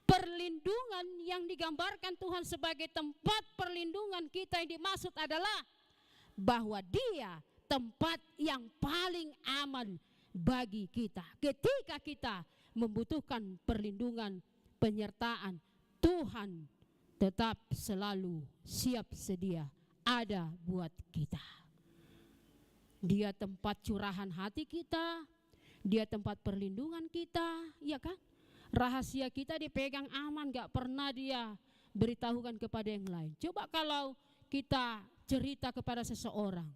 perlindungan yang digambarkan Tuhan sebagai tempat perlindungan kita yang dimaksud adalah bahwa Dia tempat yang paling aman bagi kita. Ketika kita membutuhkan perlindungan, penyertaan, Tuhan tetap selalu siap sedia ada buat kita. Dia tempat curahan hati kita, Dia tempat perlindungan kita, ya kan? Rahasia kita dipegang aman, gak pernah Dia beritahukan kepada yang lain. Coba kalau kita cerita kepada seseorang,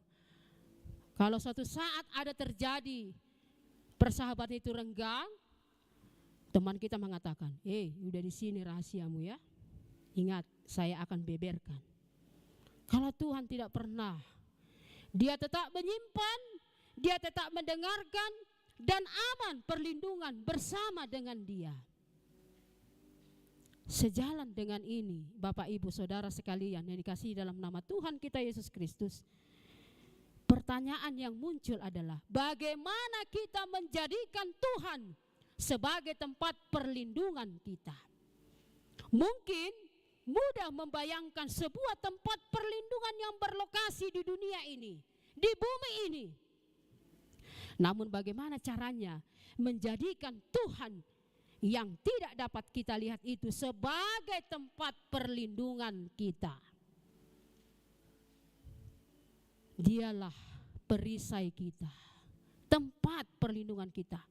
kalau suatu saat ada terjadi persahabatan itu renggang, teman kita mengatakan, udah di sini rahasiamu ya. Ingat, saya akan beberkan. Kalau Tuhan tidak pernah, Dia tetap menyimpan, Dia tetap mendengarkan, dan aman perlindungan bersama dengan Dia. Sejalan dengan ini, Bapak Ibu Saudara sekalian yang dikasihi dalam nama Tuhan kita Yesus Kristus, pertanyaan yang muncul adalah bagaimana kita menjadikan Tuhan sebagai tempat perlindungan kita. Mungkin mudah membayangkan sebuah tempat perlindungan yang berlokasi di dunia ini, di bumi ini. Namun bagaimana caranya menjadikan Tuhan yang tidak dapat kita lihat itu sebagai tempat perlindungan kita? Dialah perisai kita, tempat perlindungan kita.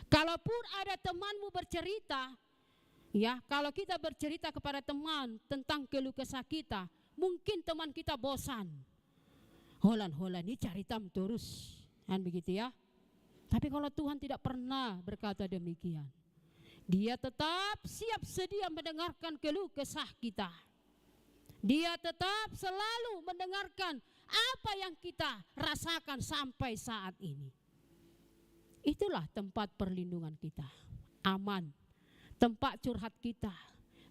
Kalaupun ada temanmu bercerita, ya, kalau kita bercerita kepada teman tentang keluh kesah kita, mungkin teman kita bosan. Holan ini cerita terus, kan begitu ya. Tapi kalau Tuhan tidak pernah berkata demikian, Dia tetap siap sedia mendengarkan keluh kesah kita. Dia tetap selalu mendengarkan apa yang kita rasakan sampai saat ini. Itulah tempat perlindungan kita, aman. Tempat curhat kita,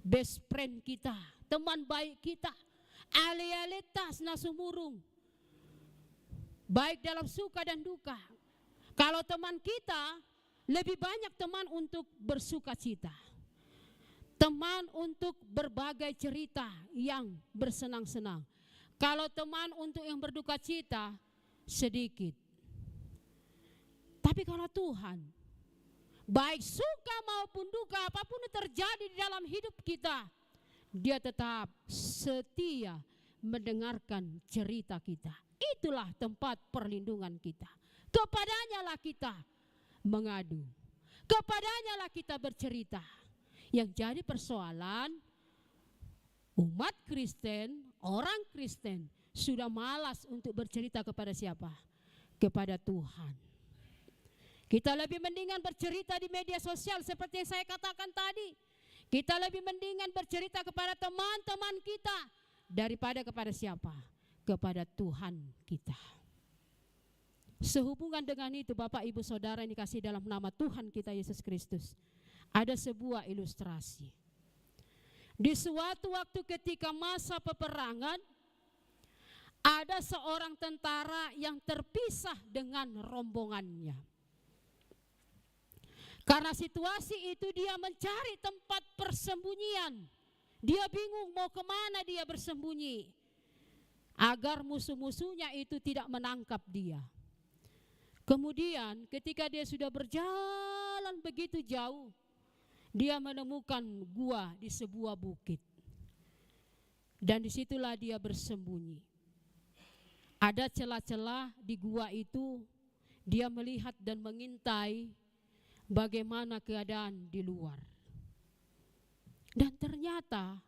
best friend kita, teman baik kita, ale-ale tas nasumurung. baik dalam suka dan duka. Kalau teman kita, lebih banyak teman untuk bersuka cita, teman untuk berbagai cerita yang bersenang-senang. Kalau teman untuk yang berduka cita, sedikit. Tapi kalau Tuhan, baik suka maupun duka, apapun yang terjadi di dalam hidup kita, Dia tetap setia mendengarkan cerita kita. Itulah tempat perlindungan kita. Kepadanya lah kita mengadu, kepadanya lah kita bercerita. Yang jadi persoalan, umat Kristen, orang Kristen sudah malas untuk bercerita kepada siapa? Kepada Tuhan. Kita lebih mendingan bercerita di media sosial seperti yang saya katakan tadi. Kita lebih mendingan bercerita kepada teman-teman kita daripada kepada siapa? Kepada Tuhan kita. Sehubungan dengan itu, Bapak Ibu Saudara yang dikasihi dalam nama Tuhan kita Yesus Kristus, ada sebuah ilustrasi. Di suatu waktu ketika masa peperangan, ada seorang tentara yang terpisah dengan rombongannya. Karena situasi itu dia mencari tempat persembunyian. Dia bingung mau kemana dia bersembunyi, agar musuh-musuhnya itu tidak menangkap dia. Kemudian ketika dia sudah berjalan begitu jauh, dia menemukan gua di sebuah bukit. Dan disitulah dia bersembunyi. Ada celah-celah di gua itu, dia melihat dan mengintai bagaimana keadaan di luar. Dan ternyata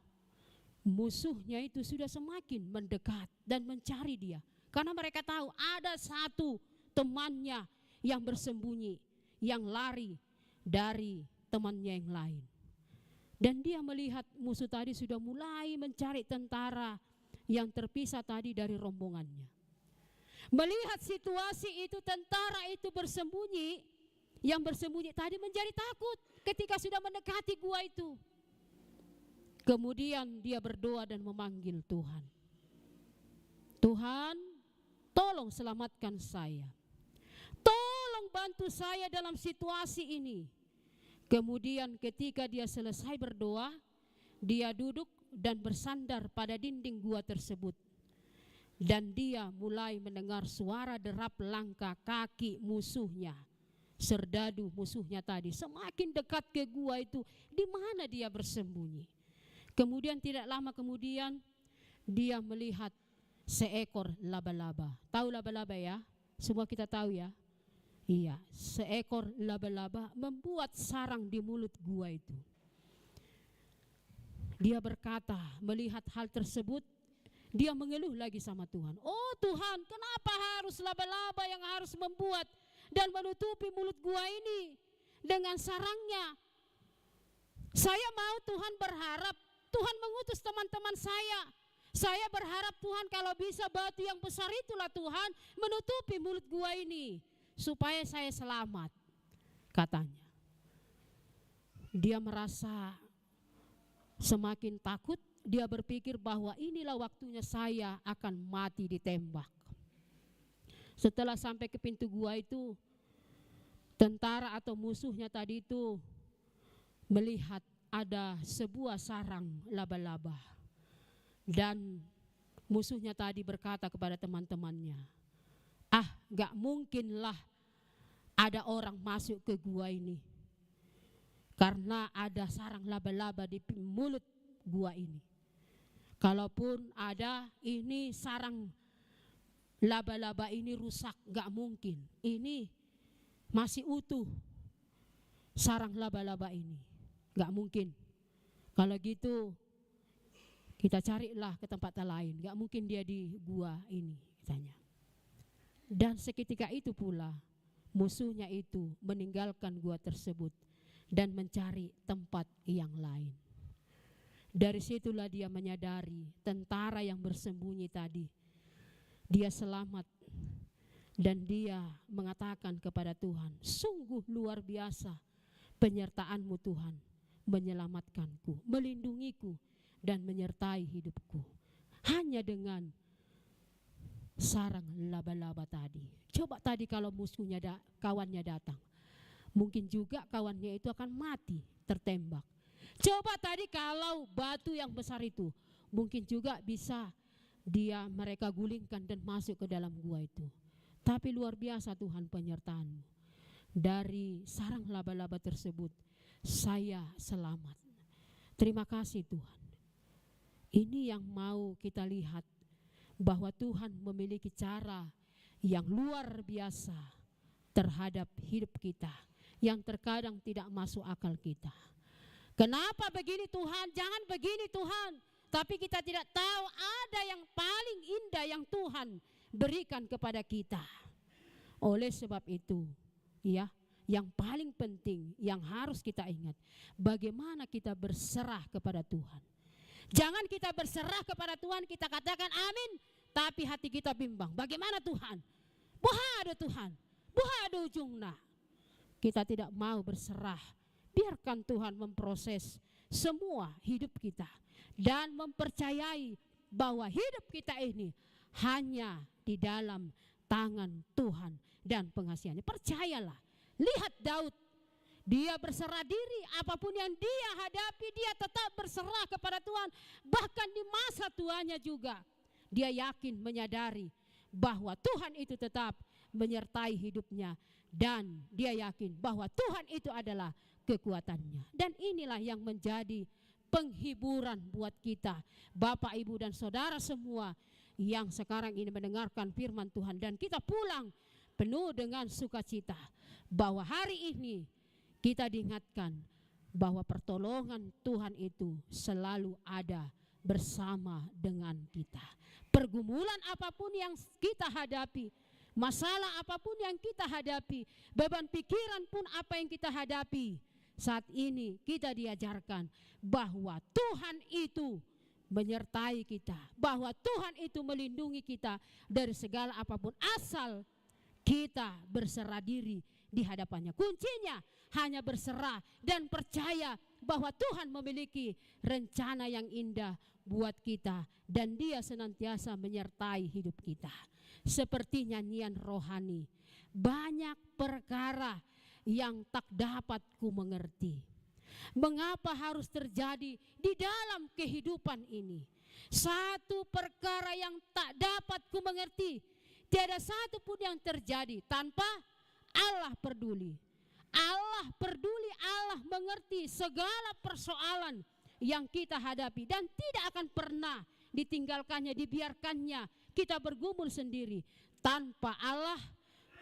musuhnya itu sudah semakin mendekat dan mencari dia. Karena mereka tahu ada satu temannya yang bersembunyi, yang lari dari temannya yang lain. Dan dia melihat musuh tadi sudah mulai mencari tentara yang terpisah tadi dari rombongannya. Melihat situasi itu, tentara itu bersembunyi, yang bersembunyi tadi menjadi takut ketika sudah mendekati gua itu. Kemudian dia berdoa dan memanggil Tuhan. Tuhan, tolong selamatkan saya. Tolong bantu saya dalam situasi ini. Kemudian ketika dia selesai berdoa, dia duduk dan bersandar pada dinding gua tersebut. Dan dia mulai mendengar suara derap langkah kaki musuhnya. Serdadu musuhnya tadi semakin dekat ke gua itu, di mana dia bersembunyi. Kemudian tidak lama kemudian dia melihat seekor laba-laba. Tahu laba-laba ya? Semua kita tahu ya. Iya, seekor laba-laba membuat sarang di mulut gua itu. Dia berkata, melihat hal tersebut, dia mengeluh lagi sama Tuhan. Oh Tuhan, kenapa harus laba-laba yang harus membuat dan menutupi mulut gua ini dengan sarangnya? Saya mau Tuhan berharap Tuhan mengutus teman-teman saya. Saya berharap Tuhan kalau bisa batu yang besar itulah Tuhan menutupi mulut gua ini supaya saya selamat, katanya. Dia merasa semakin takut. Dia berpikir bahwa inilah waktunya saya akan mati ditembak. Setelah sampai ke pintu gua itu, tentara atau musuhnya tadi itu melihat ada sebuah sarang laba-laba. Dan musuhnya tadi berkata kepada teman-temannya, gak mungkinlah ada orang masuk ke gua ini, karena ada sarang laba-laba di mulut gua ini. Kalaupun ada, ini sarang laba-laba ini rusak, gak mungkin. Ini masih utuh sarang laba-laba ini, gak mungkin. Kalau gitu kita carilah ke tempat lain, gak mungkin dia di gua ini, katanya. Dan seketika itu pula musuhnya itu meninggalkan gua tersebut dan mencari tempat yang lain. Dari situlah dia menyadari tentara yang bersembunyi tadi, dia selamat. Dan dia mengatakan kepada Tuhan, sungguh luar biasa penyertaan-Mu Tuhan, menyelamatkanku, melindungiku, dan menyertai hidupku. Hanya dengan sarang laba-laba tadi. Coba tadi kalau musuhnya kawannya datang, mungkin juga kawannya itu akan mati tertembak. Coba tadi kalau batu yang besar itu, mungkin juga bisa mereka gulingkan dan masuk ke dalam gua itu. Tapi luar biasa Tuhan penyertaan-Mu. Dari sarang laba-laba tersebut saya selamat. Terima kasih Tuhan. Ini yang mau kita lihat, bahwa Tuhan memiliki cara yang luar biasa terhadap hidup kita, yang terkadang tidak masuk akal kita. Kenapa begini Tuhan? Jangan begini Tuhan. Tapi kita tidak tahu ada yang paling indah yang Tuhan berikan kepada kita. Oleh sebab itu, ya, yang paling penting yang harus kita ingat, bagaimana kita berserah kepada Tuhan. Jangan kita berserah kepada Tuhan, kita katakan amin, tapi hati kita bimbang. Bagaimana Tuhan? Buhado Tuhan, buhado ujungna. Kita tidak mau berserah. Biarkan Tuhan memproses semua hidup kita. Dan mempercayai bahwa hidup kita ini hanya di dalam tangan Tuhan dan pengasihannya. Percayalah, lihat Daud. Dia berserah diri, apapun yang dia hadapi, dia tetap berserah kepada Tuhan. Bahkan di masa tuanya juga, dia yakin menyadari bahwa Tuhan itu tetap menyertai hidupnya. Dan dia yakin bahwa Tuhan itu adalah kekuatannya. Dan inilah yang menjadi penghiburan buat kita, Bapak, Ibu, dan Saudara semua yang sekarang ini mendengarkan firman Tuhan. Dan kita pulang penuh dengan sukacita bahwa hari ini kita diingatkan bahwa pertolongan Tuhan itu selalu ada bersama dengan kita. Pergumulan apapun yang kita hadapi, masalah apapun yang kita hadapi, beban pikiran pun apa yang kita hadapi, saat ini kita diajarkan bahwa Tuhan itu menyertai kita, bahwa Tuhan itu melindungi kita dari segala apapun, asal kita berserah diri di hadapannya. Kuncinya hanya berserah dan percaya bahwa Tuhan memiliki rencana yang indah buat kita, dan Dia senantiasa menyertai hidup kita. Seperti nyanyian rohani, banyak perkara yang tak dapat ku mengerti. Mengapa harus terjadi di dalam kehidupan ini? Satu perkara yang tak dapat ku mengerti. Tiada satu pun yang terjadi tanpa Allah peduli. Allah peduli, Allah mengerti segala persoalan yang kita hadapi, dan tidak akan pernah ditinggalkannya, dibiarkannya kita bergumul sendiri tanpa Allah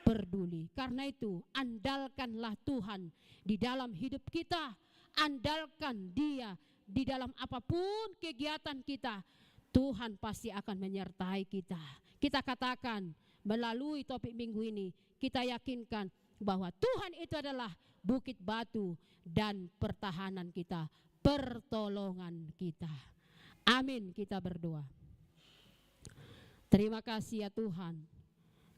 peduli. Karena itu andalkanlah Tuhan di dalam hidup kita, andalkan Dia di dalam apapun kegiatan kita. Tuhan pasti akan menyertai kita. Kita katakan melalui topik minggu ini, kita yakinkan bahwa Tuhan itu adalah bukit batu dan pertahanan kita, pertolongan kita. Amin, kita berdoa. Terima kasih ya Tuhan,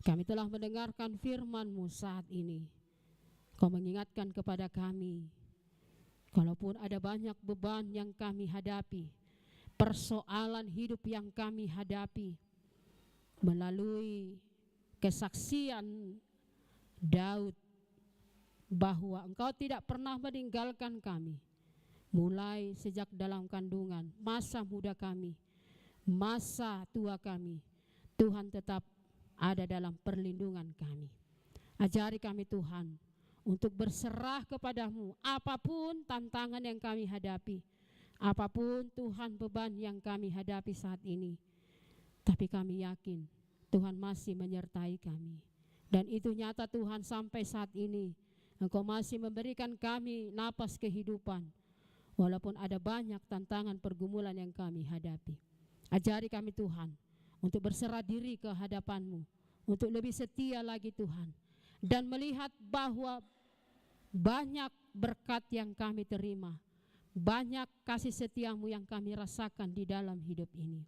kami telah mendengarkan firman-Mu saat ini. Kau mengingatkan kepada kami, kalaupun ada banyak beban yang kami hadapi, persoalan hidup yang kami hadapi, melalui kesaksian Daud bahwa Engkau tidak pernah meninggalkan kami, mulai sejak dalam kandungan, masa muda kami, masa tua kami, Tuhan tetap ada dalam perlindungan kami. Ajari kami Tuhan untuk berserah kepada-Mu apapun tantangan yang kami hadapi, apapun Tuhan beban yang kami hadapi saat ini. Tapi kami yakin Tuhan masih menyertai kami. Dan itu nyata Tuhan, sampai saat ini Engkau masih memberikan kami napas kehidupan, walaupun ada banyak tantangan pergumulan yang kami hadapi. Ajari kami Tuhan untuk berserah diri ke hadapan-Mu, untuk lebih setia lagi Tuhan, dan melihat bahwa banyak berkat yang kami terima, banyak kasih setia-Mu yang kami rasakan di dalam hidup ini.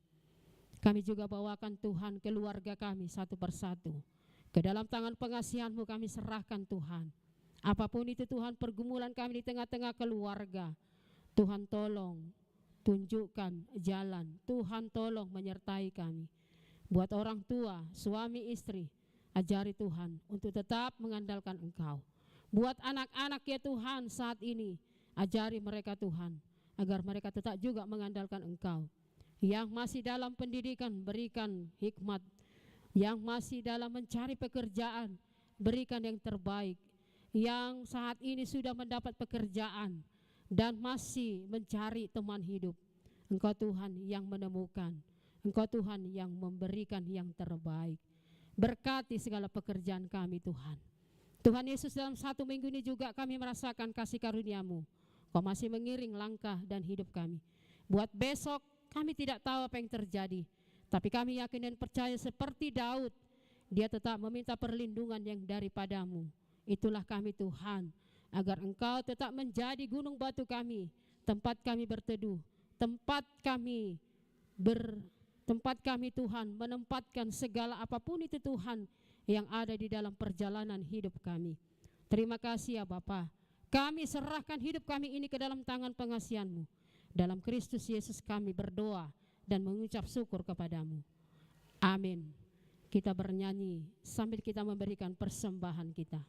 Kami juga bawakan Tuhan keluarga kami satu persatu ke dalam tangan pengasihan-Mu, kami serahkan Tuhan. Apapun itu Tuhan, pergumulan kami di tengah-tengah keluarga, Tuhan tolong tunjukkan jalan, Tuhan tolong menyertai kami. Buat orang tua, suami istri, ajari Tuhan untuk tetap mengandalkan Engkau. Buat anak-anak ya Tuhan saat ini, ajari mereka Tuhan, agar mereka tetap juga mengandalkan Engkau. Yang masih dalam pendidikan, berikan hikmat. Yang masih dalam mencari pekerjaan, berikan yang terbaik. Yang saat ini sudah mendapat pekerjaan dan masih mencari teman hidup, Engkau Tuhan yang menemukan, Engkau Tuhan yang memberikan yang terbaik. Berkati segala pekerjaan kami Tuhan. Tuhan Yesus, dalam 1 minggu ini juga kami merasakan kasih karunia-Mu. Kau masih mengiring langkah dan hidup kami. Buat besok kami tidak tahu apa yang terjadi, tapi kami yakin dan percaya seperti Daud, dia tetap meminta perlindungan yang daripada-Mu. Itulah kami Tuhan, agar Engkau tetap menjadi gunung batu kami, tempat kami berteduh, tempat kami Tuhan menempatkan segala apapun itu Tuhan yang ada di dalam perjalanan hidup kami. Terima kasih ya Bapa. Kami serahkan hidup kami ini ke dalam tangan pengasihan-Mu. Dalam Kristus Yesus kami berdoa dan mengucap syukur kepadamu. Amin. Kita bernyanyi sambil kita memberikan persembahan kita.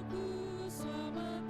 Aku sama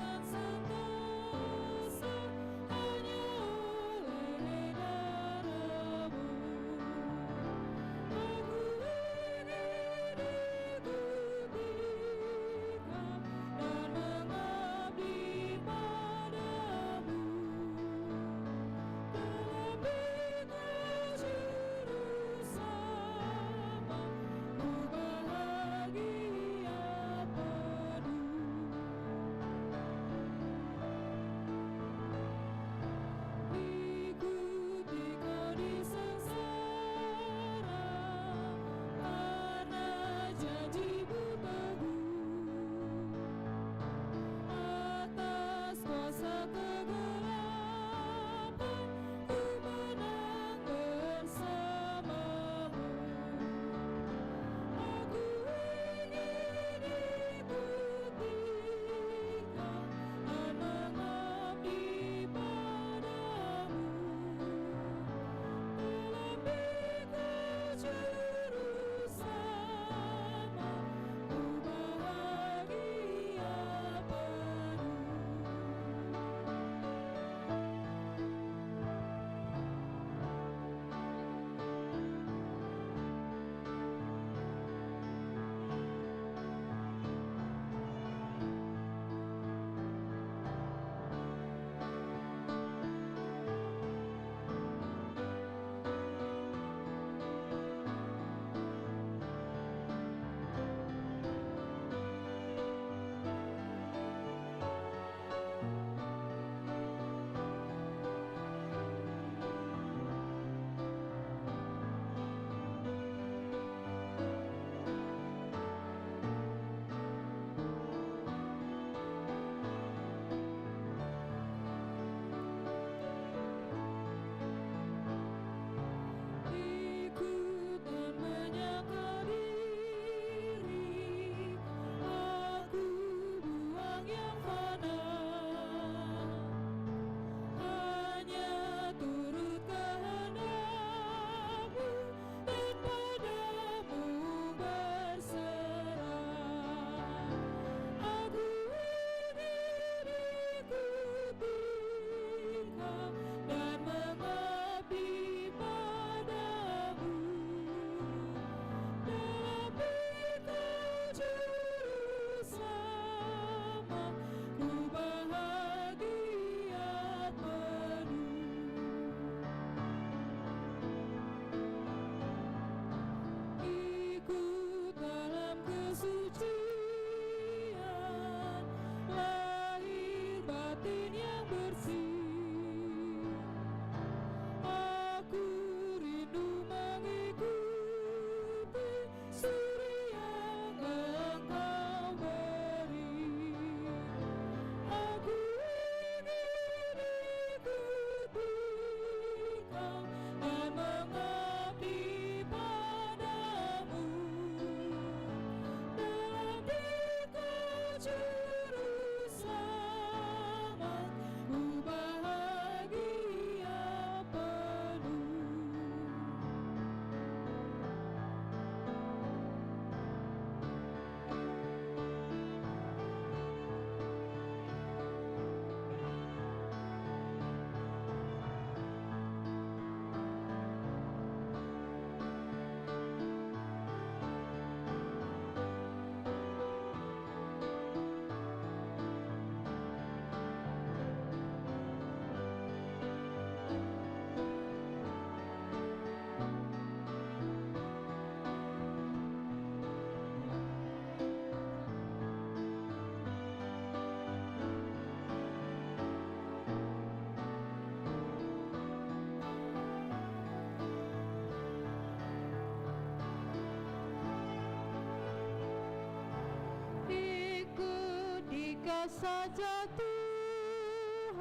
saja Tuhan,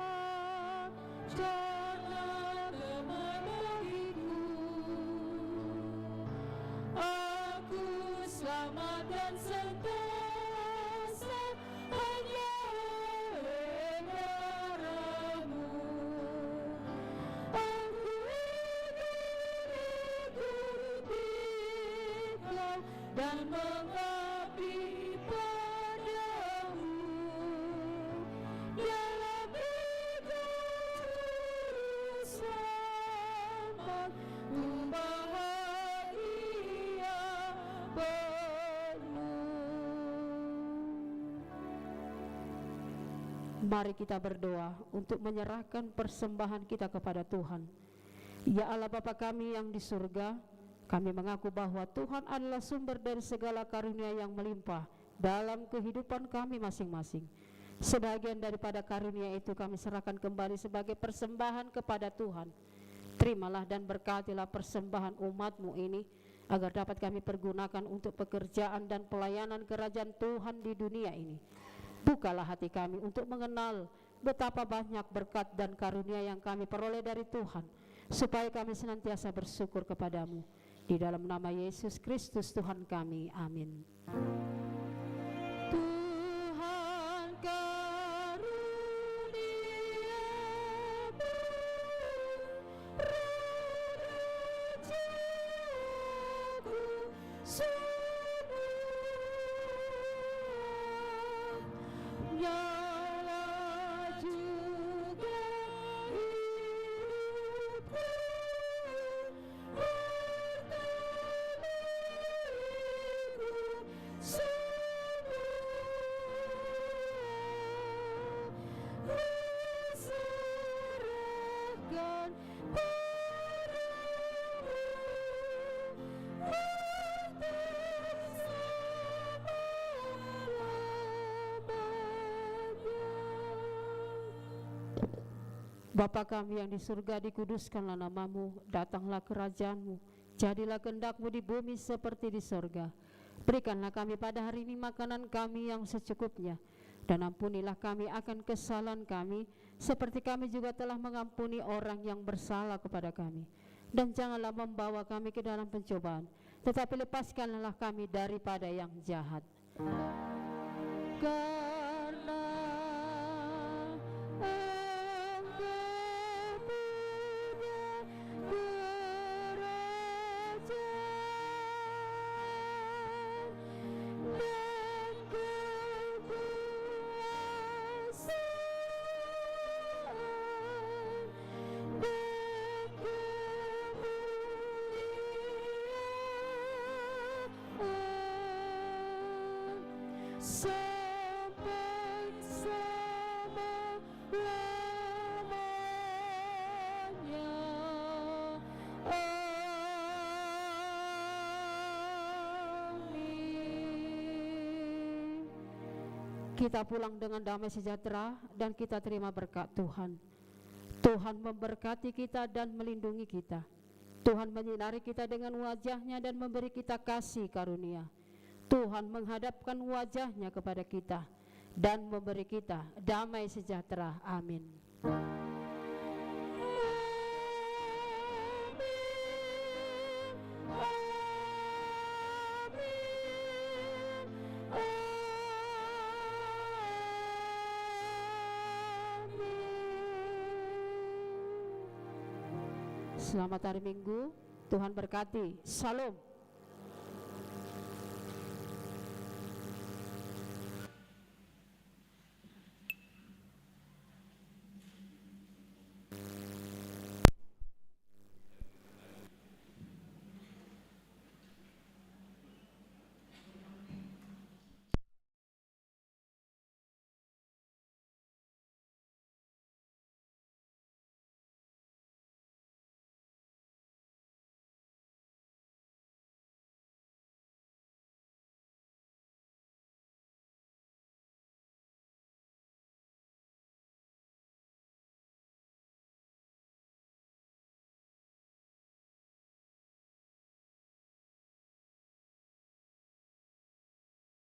jangan memenuhiku. Aku selamat dan sentosa hanya oleh darah-Mu. Aku ingin ikuti Kau dan mengabdi padamu. Dalam hidup selamat, ku bahagia penuh. Mari kita berdoa untuk menyerahkan persembahan kita kepada Tuhan. Ya Allah Bapa kami yang di surga, kami mengaku bahwa Tuhan adalah sumber dari segala karunia yang melimpah dalam kehidupan kami masing-masing. Sebagian daripada karunia itu kami serahkan kembali sebagai persembahan kepada Tuhan. Terimalah dan berkatilah persembahan umat-Mu ini, agar dapat kami pergunakan untuk pekerjaan dan pelayanan kerajaan Tuhan di dunia ini. Bukalah hati kami untuk mengenal betapa banyak berkat dan karunia yang kami peroleh dari Tuhan, supaya kami senantiasa bersyukur kepadamu. Di dalam nama Yesus Kristus Tuhan kami, amin. Tuhan karuniamu rajaku semua, nyala juga hidupku. Bapa kami yang di surga, dikuduskanlah nama-Mu, datanglah kerajaan-Mu, jadilah kehendak-Mu di bumi seperti di surga. Berikanlah kami pada hari ini makanan kami yang secukupnya, dan ampunilah kami akan kesalahan kami, seperti kami juga telah mengampuni orang yang bersalah kepada kami. Dan janganlah membawa kami ke dalam pencobaan, tetapi lepaskanlah kami daripada yang jahat. Karena sampai selama-lamanya. Amin. Kita pulang dengan damai sejahtera dan kita terima berkat Tuhan. Tuhan memberkati kita dan melindungi kita. Tuhan menyinari kita dengan wajah-Nya dan memberi kita kasih karunia. Tuhan menghadapkan wajah-Nya kepada kita dan memberi kita damai sejahtera. Amin. Selamat hari Minggu, Tuhan berkati. Salam.